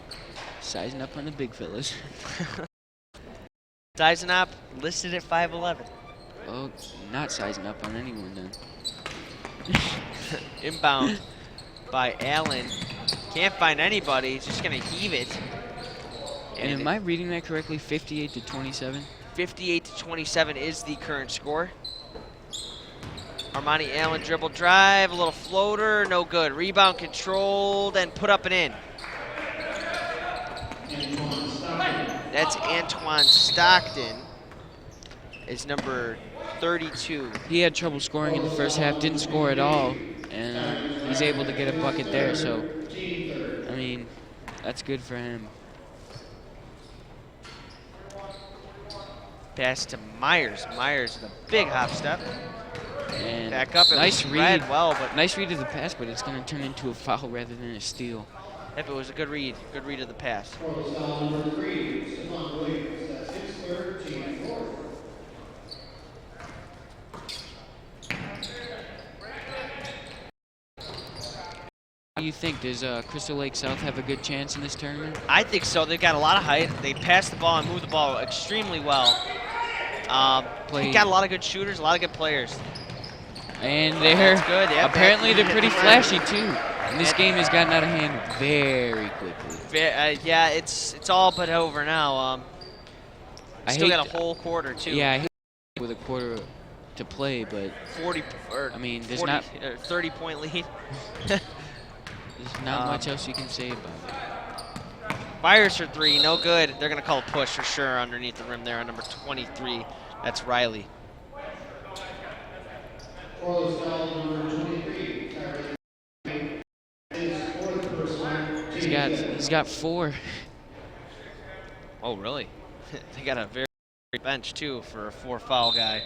B: on the big fellas.
C: Sizenow listed at 5'11".
B: Oh, not sizing up on anyone then.
C: Inbound by Allen. Can't find anybody. He's just going to heave it.
B: And am I reading that correctly? 58 to 27?
C: 58 to 27 is the current score. Armani Allen dribble drive, a little floater, no good. Rebound controlled and put up and in. That's Antoine Stockton. Is number 32.
B: He had trouble scoring in the first half, didn't score at all, and he's able to get a bucket there. So, I mean, that's good for him.
C: Pass to Myers. Myers with a big hop step.
B: And
C: Back up.
B: nice
C: was
B: read.
C: read well, but
B: Nice read of the pass, but it's going to turn into a foul rather than a steal.
C: if it was a good read of the pass.
B: What do you think? Does Crystal Lake South have a good chance in this tournament?
C: I think so. They've got a lot of height. They pass the ball and move the ball extremely well. They've got a lot of good shooters, a lot of good players.
B: And they're
C: good. Yeah,
B: apparently they're pretty flashy too. And this game has gotten out of hand very quickly.
C: Yeah, it's all but over now.
B: I
C: Still
B: hate
C: got a whole quarter too.
B: Yeah, I hate with a quarter to play, but
C: 40. Or
B: I mean, there's
C: 40,
B: not
C: 30-point lead.
B: there's not much else you can say about it.
C: Fires for 3, no good. They're gonna call a push for sure underneath the rim there on number 23. That's Riley.
B: He's got 4.
C: Oh, really? They got a very bench too for a 4-foul guy.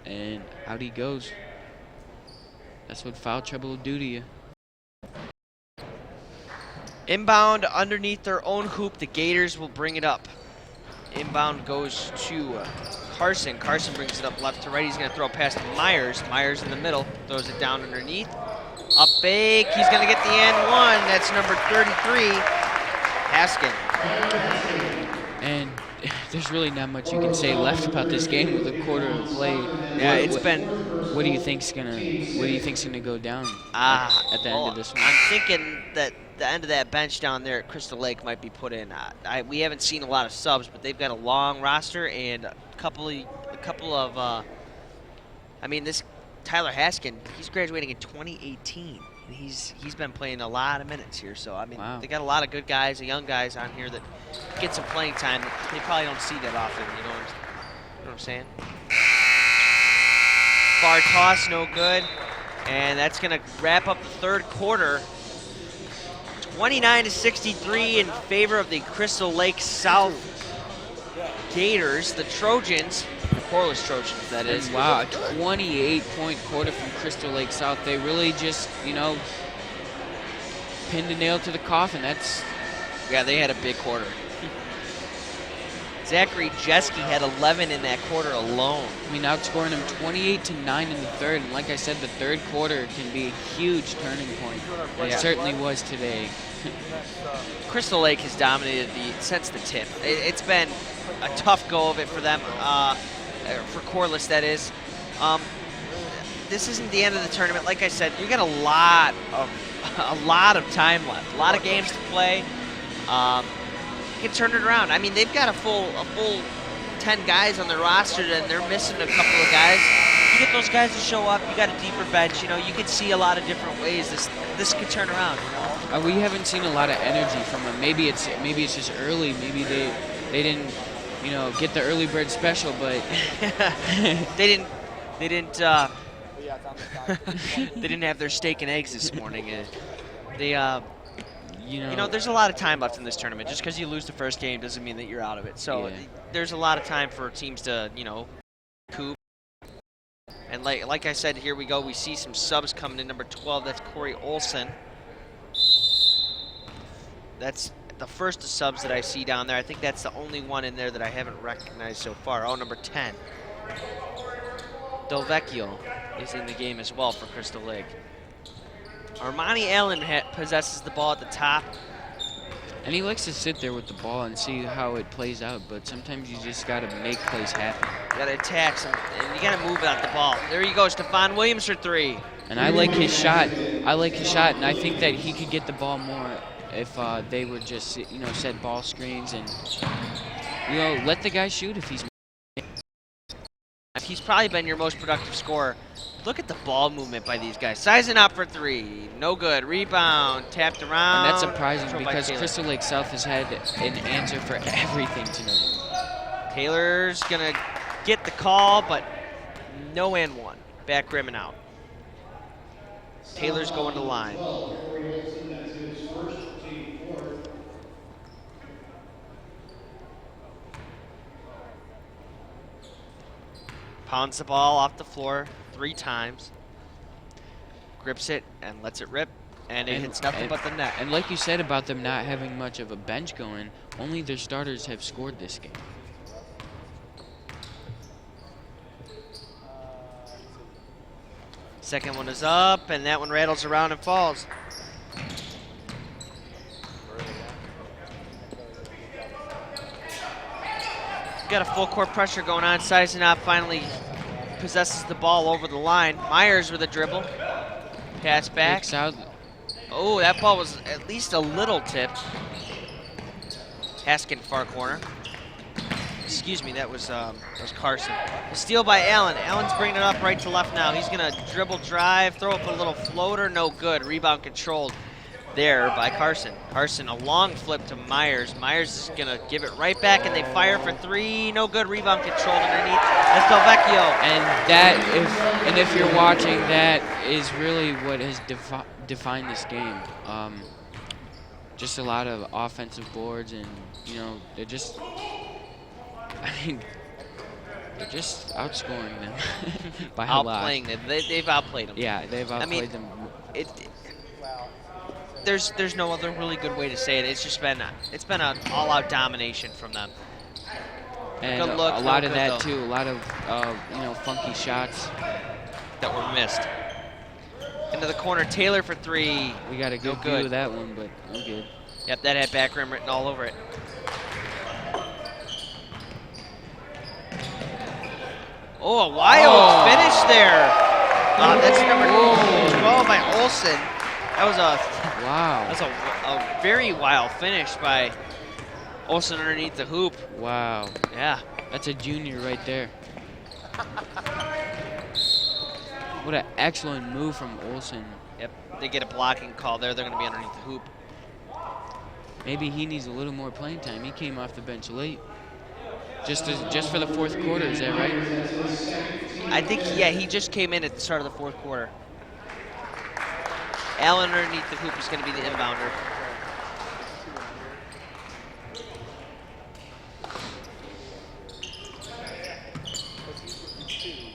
B: And out he goes. That's what foul trouble will do to you.
C: Inbound underneath their own hoop. The Gators will bring it up. Inbound goes to Carson. Carson brings it up left to right. He's going to throw past Myers. Myers in the middle. Throws it down underneath. Up fake. He's going to get the and one. That's number 33, Haskin.
B: And there's really not much you can say left about this game with a quarter to play.
C: Yeah, it's been.
B: What do you think's gonna go down at the end of this one?
C: I'm thinking that the end of that bench down there at Crystal Lake might be put in. We haven't seen a lot of subs, but they've got a long roster and a couple of. I mean, this Tyler Haskin, he's graduating in 2018. And he's been playing a lot of minutes here, so I mean,
B: Wow.
C: They got a lot of good guys, young guys on here that get some playing time. That they probably don't see that often. You know what I'm saying? Far toss, no good. And that's going to wrap up the third quarter. 29-63 in favor of the Crystal Lake South Gators. The Trojans, Corliss Trojans, that is.
B: Wow, a 28-point quarter from Crystal Lake South. They really just, pinned a nail to the coffin.
C: Yeah, they had a big quarter. Zachary Jeske had 11 in that quarter alone.
B: I mean, outscoring him 28-9 in the third, and like I said, the third quarter can be a huge turning point. And it certainly was today.
C: Crystal Lake has dominated since the tip. It's been a tough go of it for them, for Corliss, that is. This isn't the end of the tournament. Like I said, you got a lot of time left, a lot of games to play. You can turn it around. I mean, they've got a full 10 guys on their roster, and they're missing a couple of guys. You get those guys to show up. You got a deeper bench. You know, you can see a lot of different ways this could turn around. You know?
B: We haven't seen a lot of energy from them. Maybe it's just early. Maybe they didn't, get the early bird special, but
C: they didn't they didn't have their steak and eggs this morning. There's a lot of time left in this tournament. Just because you lose the first game doesn't mean that you're out of it. So there's a lot of time for teams to, coup. And like I said, here we go. We see some subs coming in. Number 12, that's Corey Olson. That's the first of subs that I see down there. I think that's the only one in there that I haven't recognized so far. Oh, number 10. Delvecchio is in the game as well for Crystal Lake. Armani Allen possesses the ball at the top.
B: And he likes to sit there with the ball and see how it plays out, but sometimes you just got to make plays happen.
C: You got to attack some, and you got to move out the ball. There you go, Stephon Williams for 3.
B: And I like his shot. And I think that he could get the ball more if they would just, set ball screens and, let the guy shoot if he's.
C: He's probably been your most productive scorer. Look at the ball movement by these guys. Sizing up for 3. No good. Rebound. Tapped around.
B: And that's surprising because Crystal Lake South has had an answer for everything tonight.
C: Taylor's going to get the call, but no and one. Back rim and out. Taylor's going to line. Pounds the ball off the floor 3 times. Grips it and lets it rip, and it hits nothing but the net.
B: And like you said about them not having much of a bench going, only their starters have scored this game.
C: Second one is up, and that one rattles around and falls. Got a full court pressure going on. Sizing up finally possesses the ball over the line. Myers with a dribble. Pass back. Oh, that ball was at least a little tipped. Haskin far corner. Excuse me, that was Carson. A steal by Allen. Allen's bringing it up right to left now. He's gonna dribble drive, throw up a little floater, no good. Rebound controlled there by Carson. Carson, a long flip to Myers. Myers is gonna give it right back, and they fire for 3. No good. Rebound controlled underneath. That's Delvecchio.
B: And if you're watching, that is really what has defined this game. Just a lot of offensive boards, and they're just. They're just outscoring them by a lot.
C: Outplaying them. They've outplayed them.
B: Yeah, they've outplayed them.
C: There's no other really good way to say it. It's been an all-out domination from them.
B: And
C: good look,
B: a lot of that
C: though.
B: too. A lot of funky shots
C: that were missed. Into the corner, Taylor for 3.
B: We got a good view of that one, but no good.
C: Yep, that had back rim written all over it. Oh, a wild finish there. That's number 12 by Olson. That was a very wild finish by Olson underneath the hoop.
B: Wow.
C: Yeah.
B: That's a junior right there. What an excellent move from Olson.
C: Yep. They get a blocking call there. They're going to be underneath the hoop.
B: Maybe he needs a little more playing time. He came off the bench late. Just for the fourth quarter, is that right?
C: I think, he just came in at the start of the fourth quarter. Allen underneath the hoop is going to be the inbounder.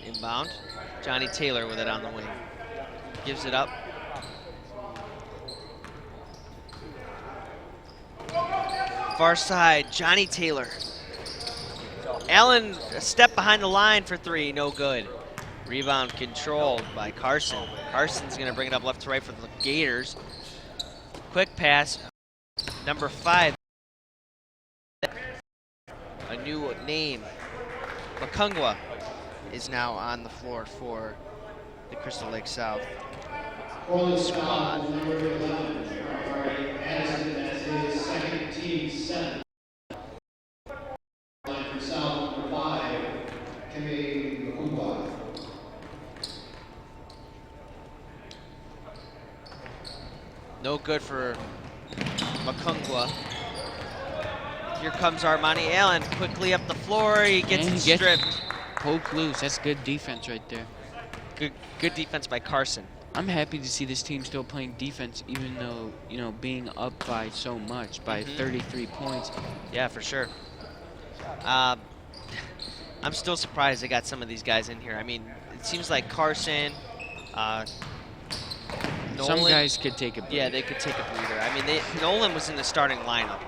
C: Inbound. Johnny Taylor with it on the wing. Gives it up. Far side, Johnny Taylor. Allen a step behind the line for three, no good. Rebound controlled by Carson. Carson's going to bring it up left to right for the Gators. Quick pass, number 5. A new name. Makungwa is now on the floor for the Crystal Lake South squad.
D: Number 11, Addison, that's his second team set. Line for South, number 5, Kemi Makungwa.
C: No good for Makungwa. Here comes Armani Allen quickly up the floor. He gets it stripped.
B: Poke loose. That's good defense right there.
C: Good defense by Carson.
B: I'm happy to see this team still playing defense, even though, being up by so much, by 33 points.
C: Yeah, for sure. I'm still surprised they got some of these guys in here. I mean, it seems like Carson, Nolan,
B: some guys could take a breather.
C: Yeah, they could take a breather. I mean, Nolan was in the starting lineup.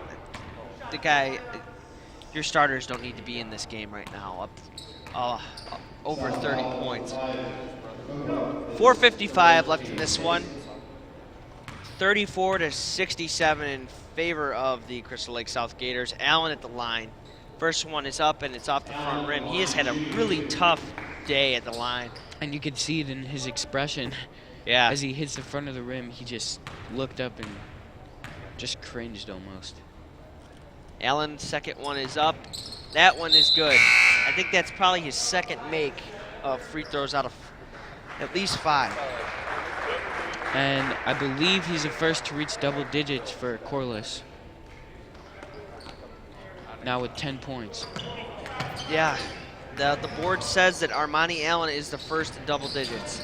C: The guy, your starters don't need to be in this game right now. Up over 30 points. 4:55 left in this one. 34-67 in favor of the Crystal Lake South Gators. Allen at the line. First one is up and it's off the front rim. He has had a really tough day at the line.
B: And you could see it in his expression.
C: Yeah.
B: As he hits the front of the rim, he just looked up and just cringed almost.
C: Allen's second one is up. That one is good. I think that's probably his second make of free throws out of at least 5.
B: And I believe he's the first to reach double digits for Corliss. Now with 10 points.
C: Yeah, the board says that Armani Allen is the first in double digits.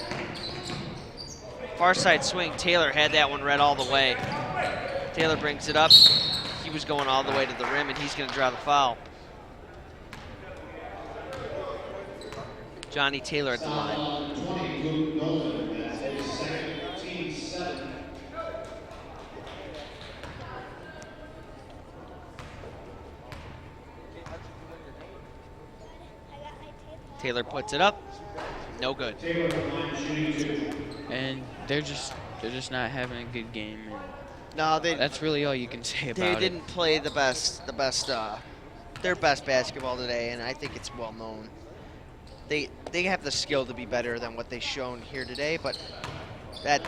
C: Far side swing, Taylor had that one read all the way. Taylor brings it up. He was going all the way to the rim, and he's going to draw the foul. Johnny Taylor at the line.
D: 20, Luke Nolan, that's his second team set.
C: Taylor puts it up. No good.
D: Taylor at the line, shooting 2.
B: And they're just not having a good game. And
C: No,
B: that's really all you can say about
C: they
B: it.
C: didn't play their best basketball today, and I think it's well known. They have the skill to be better than what they've shown here today, but that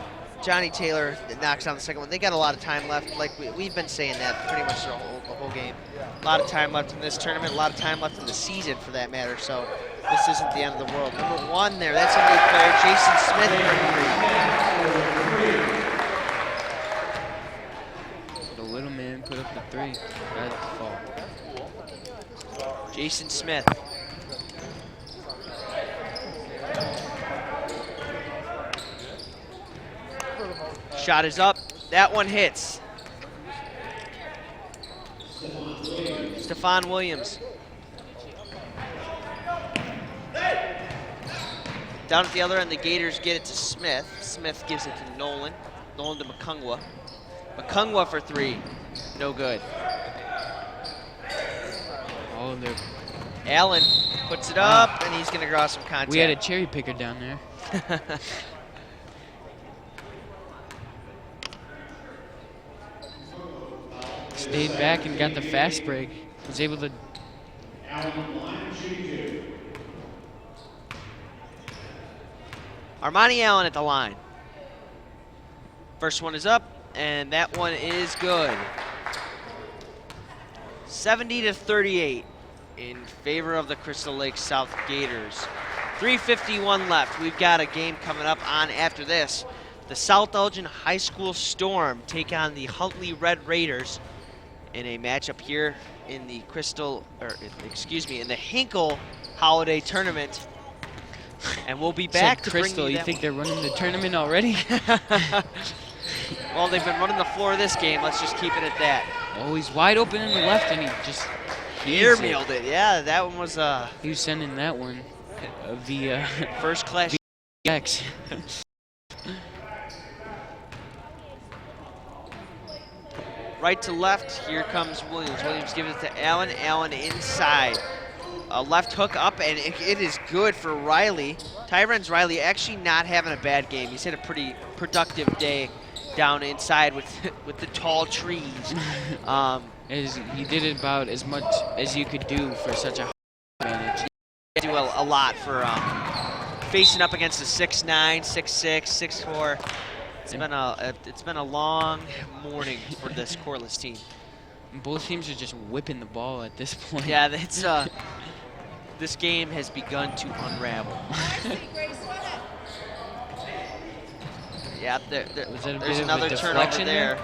C: Johnny Taylor knocks down the second one. They got a lot of time left. Like we've been saying that pretty much the whole game. A lot of time left in this tournament, a lot of time left in the season for that matter, so this isn't the end of the world. Number 1 there, that's a new player, Jason Smith for 3.
B: The little man put up the 3 right at the fall.
C: Jason Smith. Shot is up. That one hits. Stephon Williams. Down at the other end, the Gators get it to Smith. Smith gives it to Nolan. Nolan to Makungwa. Makungwa for 3. No good.
B: Oh, they're
C: Allen puts it up, and he's going to draw some contact.
B: We had a cherry picker down there. Stayed back and got the fast break. Was able to.
C: Armani Allen at the line. First one is up, and that one is good. 70-38 in favor of the Crystal Lake South Gators. 3:51 left. We've got a game coming up on after this. The South Elgin High School Storm take on the Huntley Red Raiders in a matchup here in the in the Hinkle Holiday Tournament. And we'll be back to bring
B: Crystal,
C: you
B: you think they're running the tournament already?
C: Well, they've been running the floor of this game. Let's just keep it at that.
B: Oh, he's wide open in the left, and he just
C: Airmailed it. Yeah, that one was
B: he was sending that one via
C: first class.
B: X.
C: right to left. Here comes Williams. Williams gives it to Allen. Allen inside. A left hook up, and it is good for Riley. Tyron's Riley actually not having a bad game. He's had a pretty productive day down inside with with the tall trees.
B: He did about as much as you could do for such a high advantage.
C: Do a lot for facing up against a 6'9", 6'6", 6'4". It's been a long morning for this Corliss team.
B: Both teams are just whipping the ball at this point.
C: Yeah, it's this game has begun to unravel. Yeah, there's another turnover there.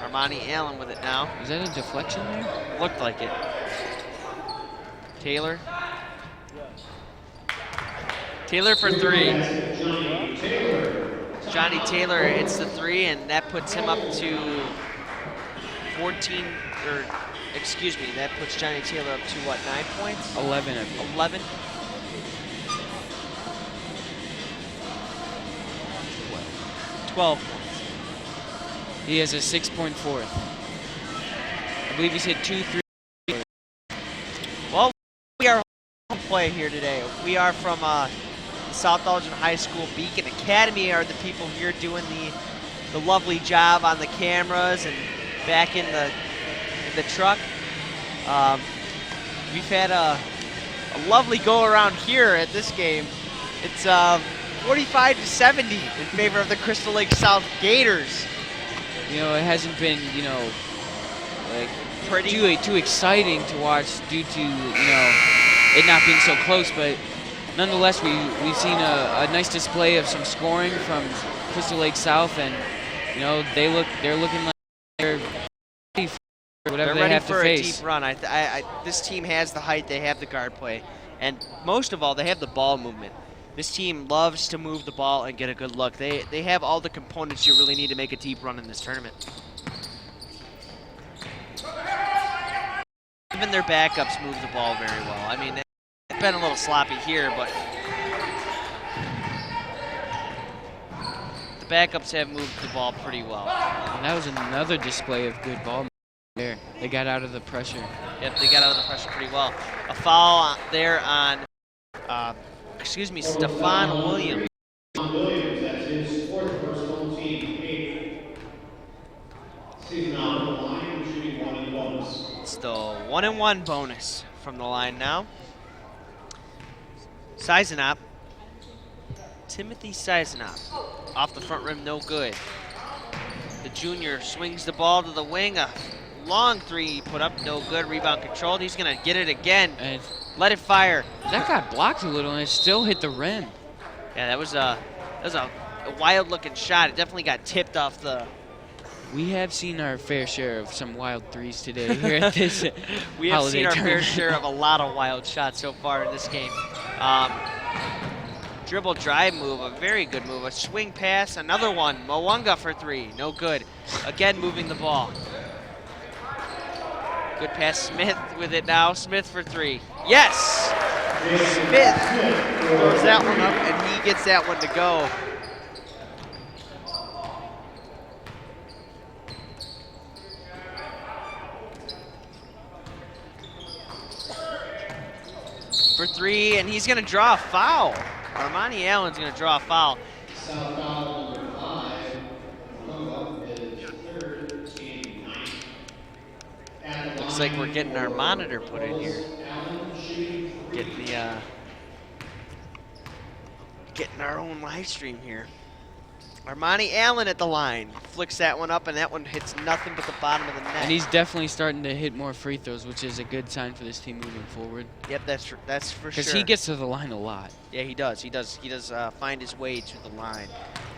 C: Armani Allen with it now.
B: Is that a deflection there?
C: Looked like it. Taylor. Taylor for three. Johnny Taylor hits the three, and that puts him up to 14, or excuse me, that puts Johnny Taylor up to what, 9 points?
B: 11, I believe.
C: 11. 12 points.
B: He has a 6-point fourth. I believe he's hit 2, 3.
C: Well, we are home play here today. We are from South Elgin High School. Beacon Academy are the people here doing the lovely job on the cameras and back in the truck. We've had a lovely go around here at this game. It's 45-70 in favor of the Crystal Lake South Gators.
B: You know, it hasn't been, you know, like too exciting to watch due to, you know, it not being so close, but nonetheless, we've seen a nice display of some scoring from Crystal Lake South, and you know they're looking like they're ready for whatever they have to face.
C: They're ready for a deep run. This team has the height, they have the guard play, and most of all, they have the ball movement. This team loves to move the ball and get a good look. They have all the components you really need to make a deep run in this tournament. Even their backups move the ball very well. I mean, they've been a little sloppy here, but the backups have moved the ball pretty well.
B: And that was another display of good ball there. They got out of the pressure.
C: Yep, they got out of the pressure pretty well. A foul there on, Stefan Williams.
D: Williams, that's his fourth personal, team 8. Season out on the line, shooting 1 bonus.
C: It's the 1-and-1 bonus from the line now. Sizenop. Timothy Sizenop. Off the front rim, no good. The junior swings the ball to the wing. A long three put up, no good. Rebound controlled. He's going to get it again.
B: And
C: let it fire.
B: That got blocked a little, and it still hit the rim.
C: Yeah, that was a wild-looking shot. It definitely got tipped off the...
B: We have seen our fair share of some wild threes today here at this
C: We have
B: holiday
C: seen our
B: tournament.
C: fair share of a lot of wild shots so far in this game. Dribble drive move, a very good move. A swing pass, another one. Mwanga for three, no good. Again, moving the ball. Good pass, Smith with it now. Smith for three. Yes! Smith throws that one up, and he gets that one to go. For three, and he's going to draw a foul. Armani Allen's going to draw a foul.
D: South foul number 5. Mwanga is third, team 9.
C: Looks like we're getting our monitor put in here.
D: Allen shooting 3.
C: Getting our own live stream here. Armani Allen at the line. Flicks that one up, and that one hits nothing but the bottom of the net.
B: And he's definitely starting to hit more free throws, which is a good sign for this team moving forward.
C: Yep, that's for sure.
B: Because he gets to the line a lot.
C: Yeah, he does. He does find his way to the line.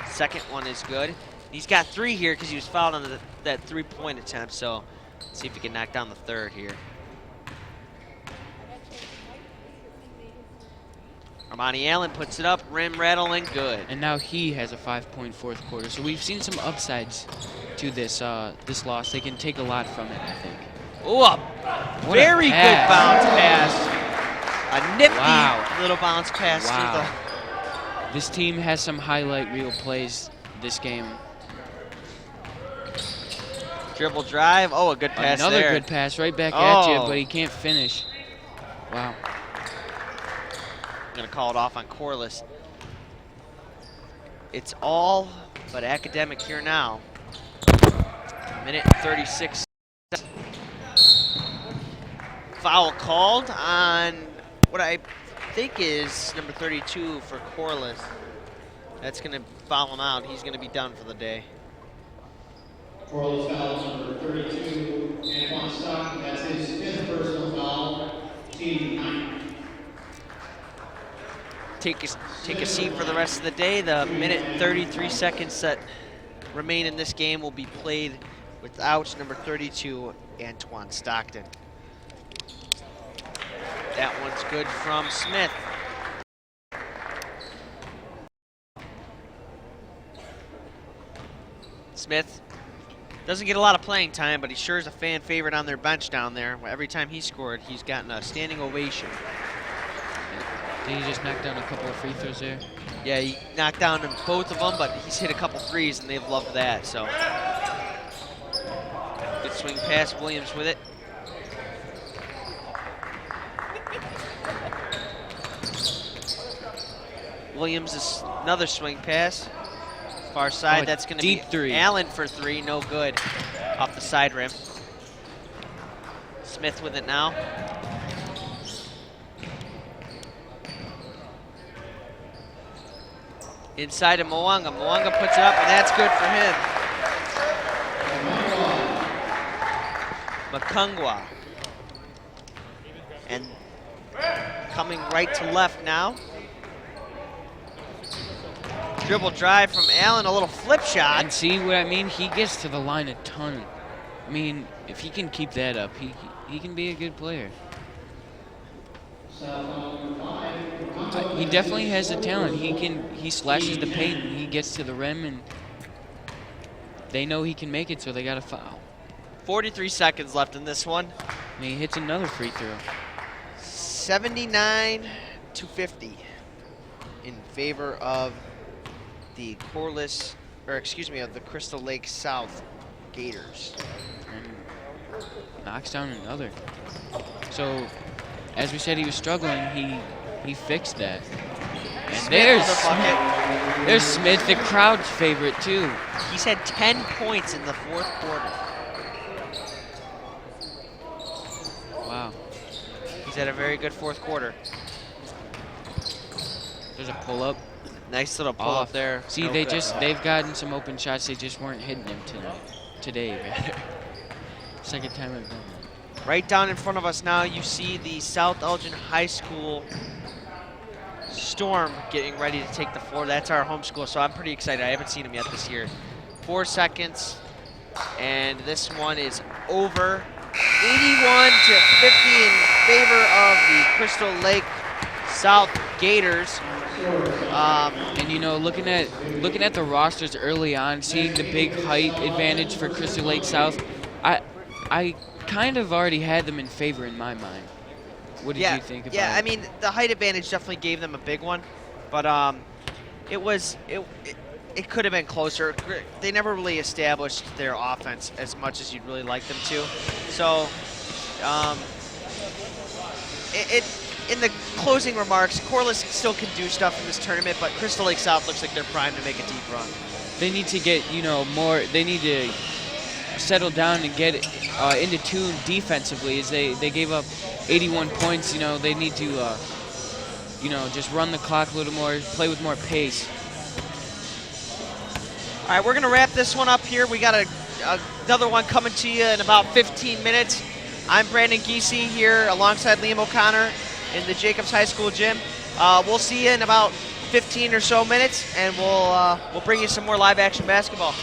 C: Second one is good. He's got three here because he was fouled on that three-point attempt. So let's see if he can knock down the third here. Armani Allen puts it up, rim rattling, good.
B: And now he has a 5-point fourth quarter. So we've seen some upsides to this this loss. They can take a lot from it, I think.
C: Oh, very good bounce pass. A nifty little bounce pass through the...
B: This team has some highlight reel plays this game.
C: Dribble drive. Oh, a good pass
B: Another
C: there.
B: good pass right back at you,
C: Oh.
B: but he can't finish. Wow.
C: I'm going to call it off on Corliss. It's all but academic here now. Minute 36. Foul called on what I think is number 32 for Corliss. That's going to foul him out. He's going to be done for the day.
D: Corliss foul number 32, Antoine Stockton. That's his 5th personal foul. Team 9.
C: Take a seat for the rest of the day. The minute 33 seconds that remain in this game will be played without number 32, Antoine Stockton. That one's good from Smith. Smith doesn't get a lot of playing time, but he sure is a fan favorite on their bench down there. Every time he scored, he's gotten a standing ovation.
B: Did he just knock down a couple of free throws there?
C: Yeah, he knocked down both of them, but he's hit a couple threes, and they've loved that. So, good swing pass, Williams with it. Williams is another swing pass. Far side, that's going to be
B: deep three.
C: Allen for 3, no good. Off the side rim. Smith with it now. Inside of Mwanga. Mwanga puts it up, and that's good for him. Makungwa. And coming right to left now. Dribble drive from Allen, a little flip shot.
B: And see what I mean? He gets to the line a ton. I mean, if he can keep that up, he can be a good player. He definitely has the talent. He slashes the paint and he gets to the rim, and they know he can make it, so they got to foul.
C: 43 seconds left in this one.
B: And he hits another free throw.
C: 79-50 in favor of the Corliss, or excuse me, of the Crystal Lake South Gators.
B: And knocks down another. So, as we said, he was struggling. He fixed that. And
C: Smith
B: there's Smith, the crowd's favorite too.
C: He's had 10 points in the 4th quarter.
B: Wow.
C: He's had a very good 4th quarter.
B: There's a pull-up.
C: Nice little pull up there.
B: See,
C: No
B: they've gotten some open shots. They just weren't hitting them today, rather. Second time I've done that.
C: Right down in front of us now, you see the South Elgin High School Storm getting ready to take the floor. That's our home school, so I'm pretty excited. I haven't seen them yet this year. 4 seconds, and this one is over. 81-50 in favor of the Crystal Lake South Gators.
B: And you know, looking at the rosters early on, seeing the big height advantage for Crystal Lake South, I kind of already had them in favor in my mind. What did you think about it?
C: Yeah, I mean, the height advantage definitely gave them a big one, but it could have been closer. They never really established their offense as much as you'd really like them to. So, in the closing remarks, Corliss still can do stuff in this tournament, but Crystal Lake South looks like they're primed to make a deep run.
B: They need to get, more. They need to settle down and get into tune defensively. As they gave up 81 points, they need to, just run the clock a little more, play with more pace.
C: All right, we're gonna wrap this one up here. We got another one coming to you in about 15 minutes. I'm Brandon Giese here alongside Liam O'Connor in the Jacobs High School gym. We'll see you in about 15 or so minutes, and we'll bring you some more live action basketball.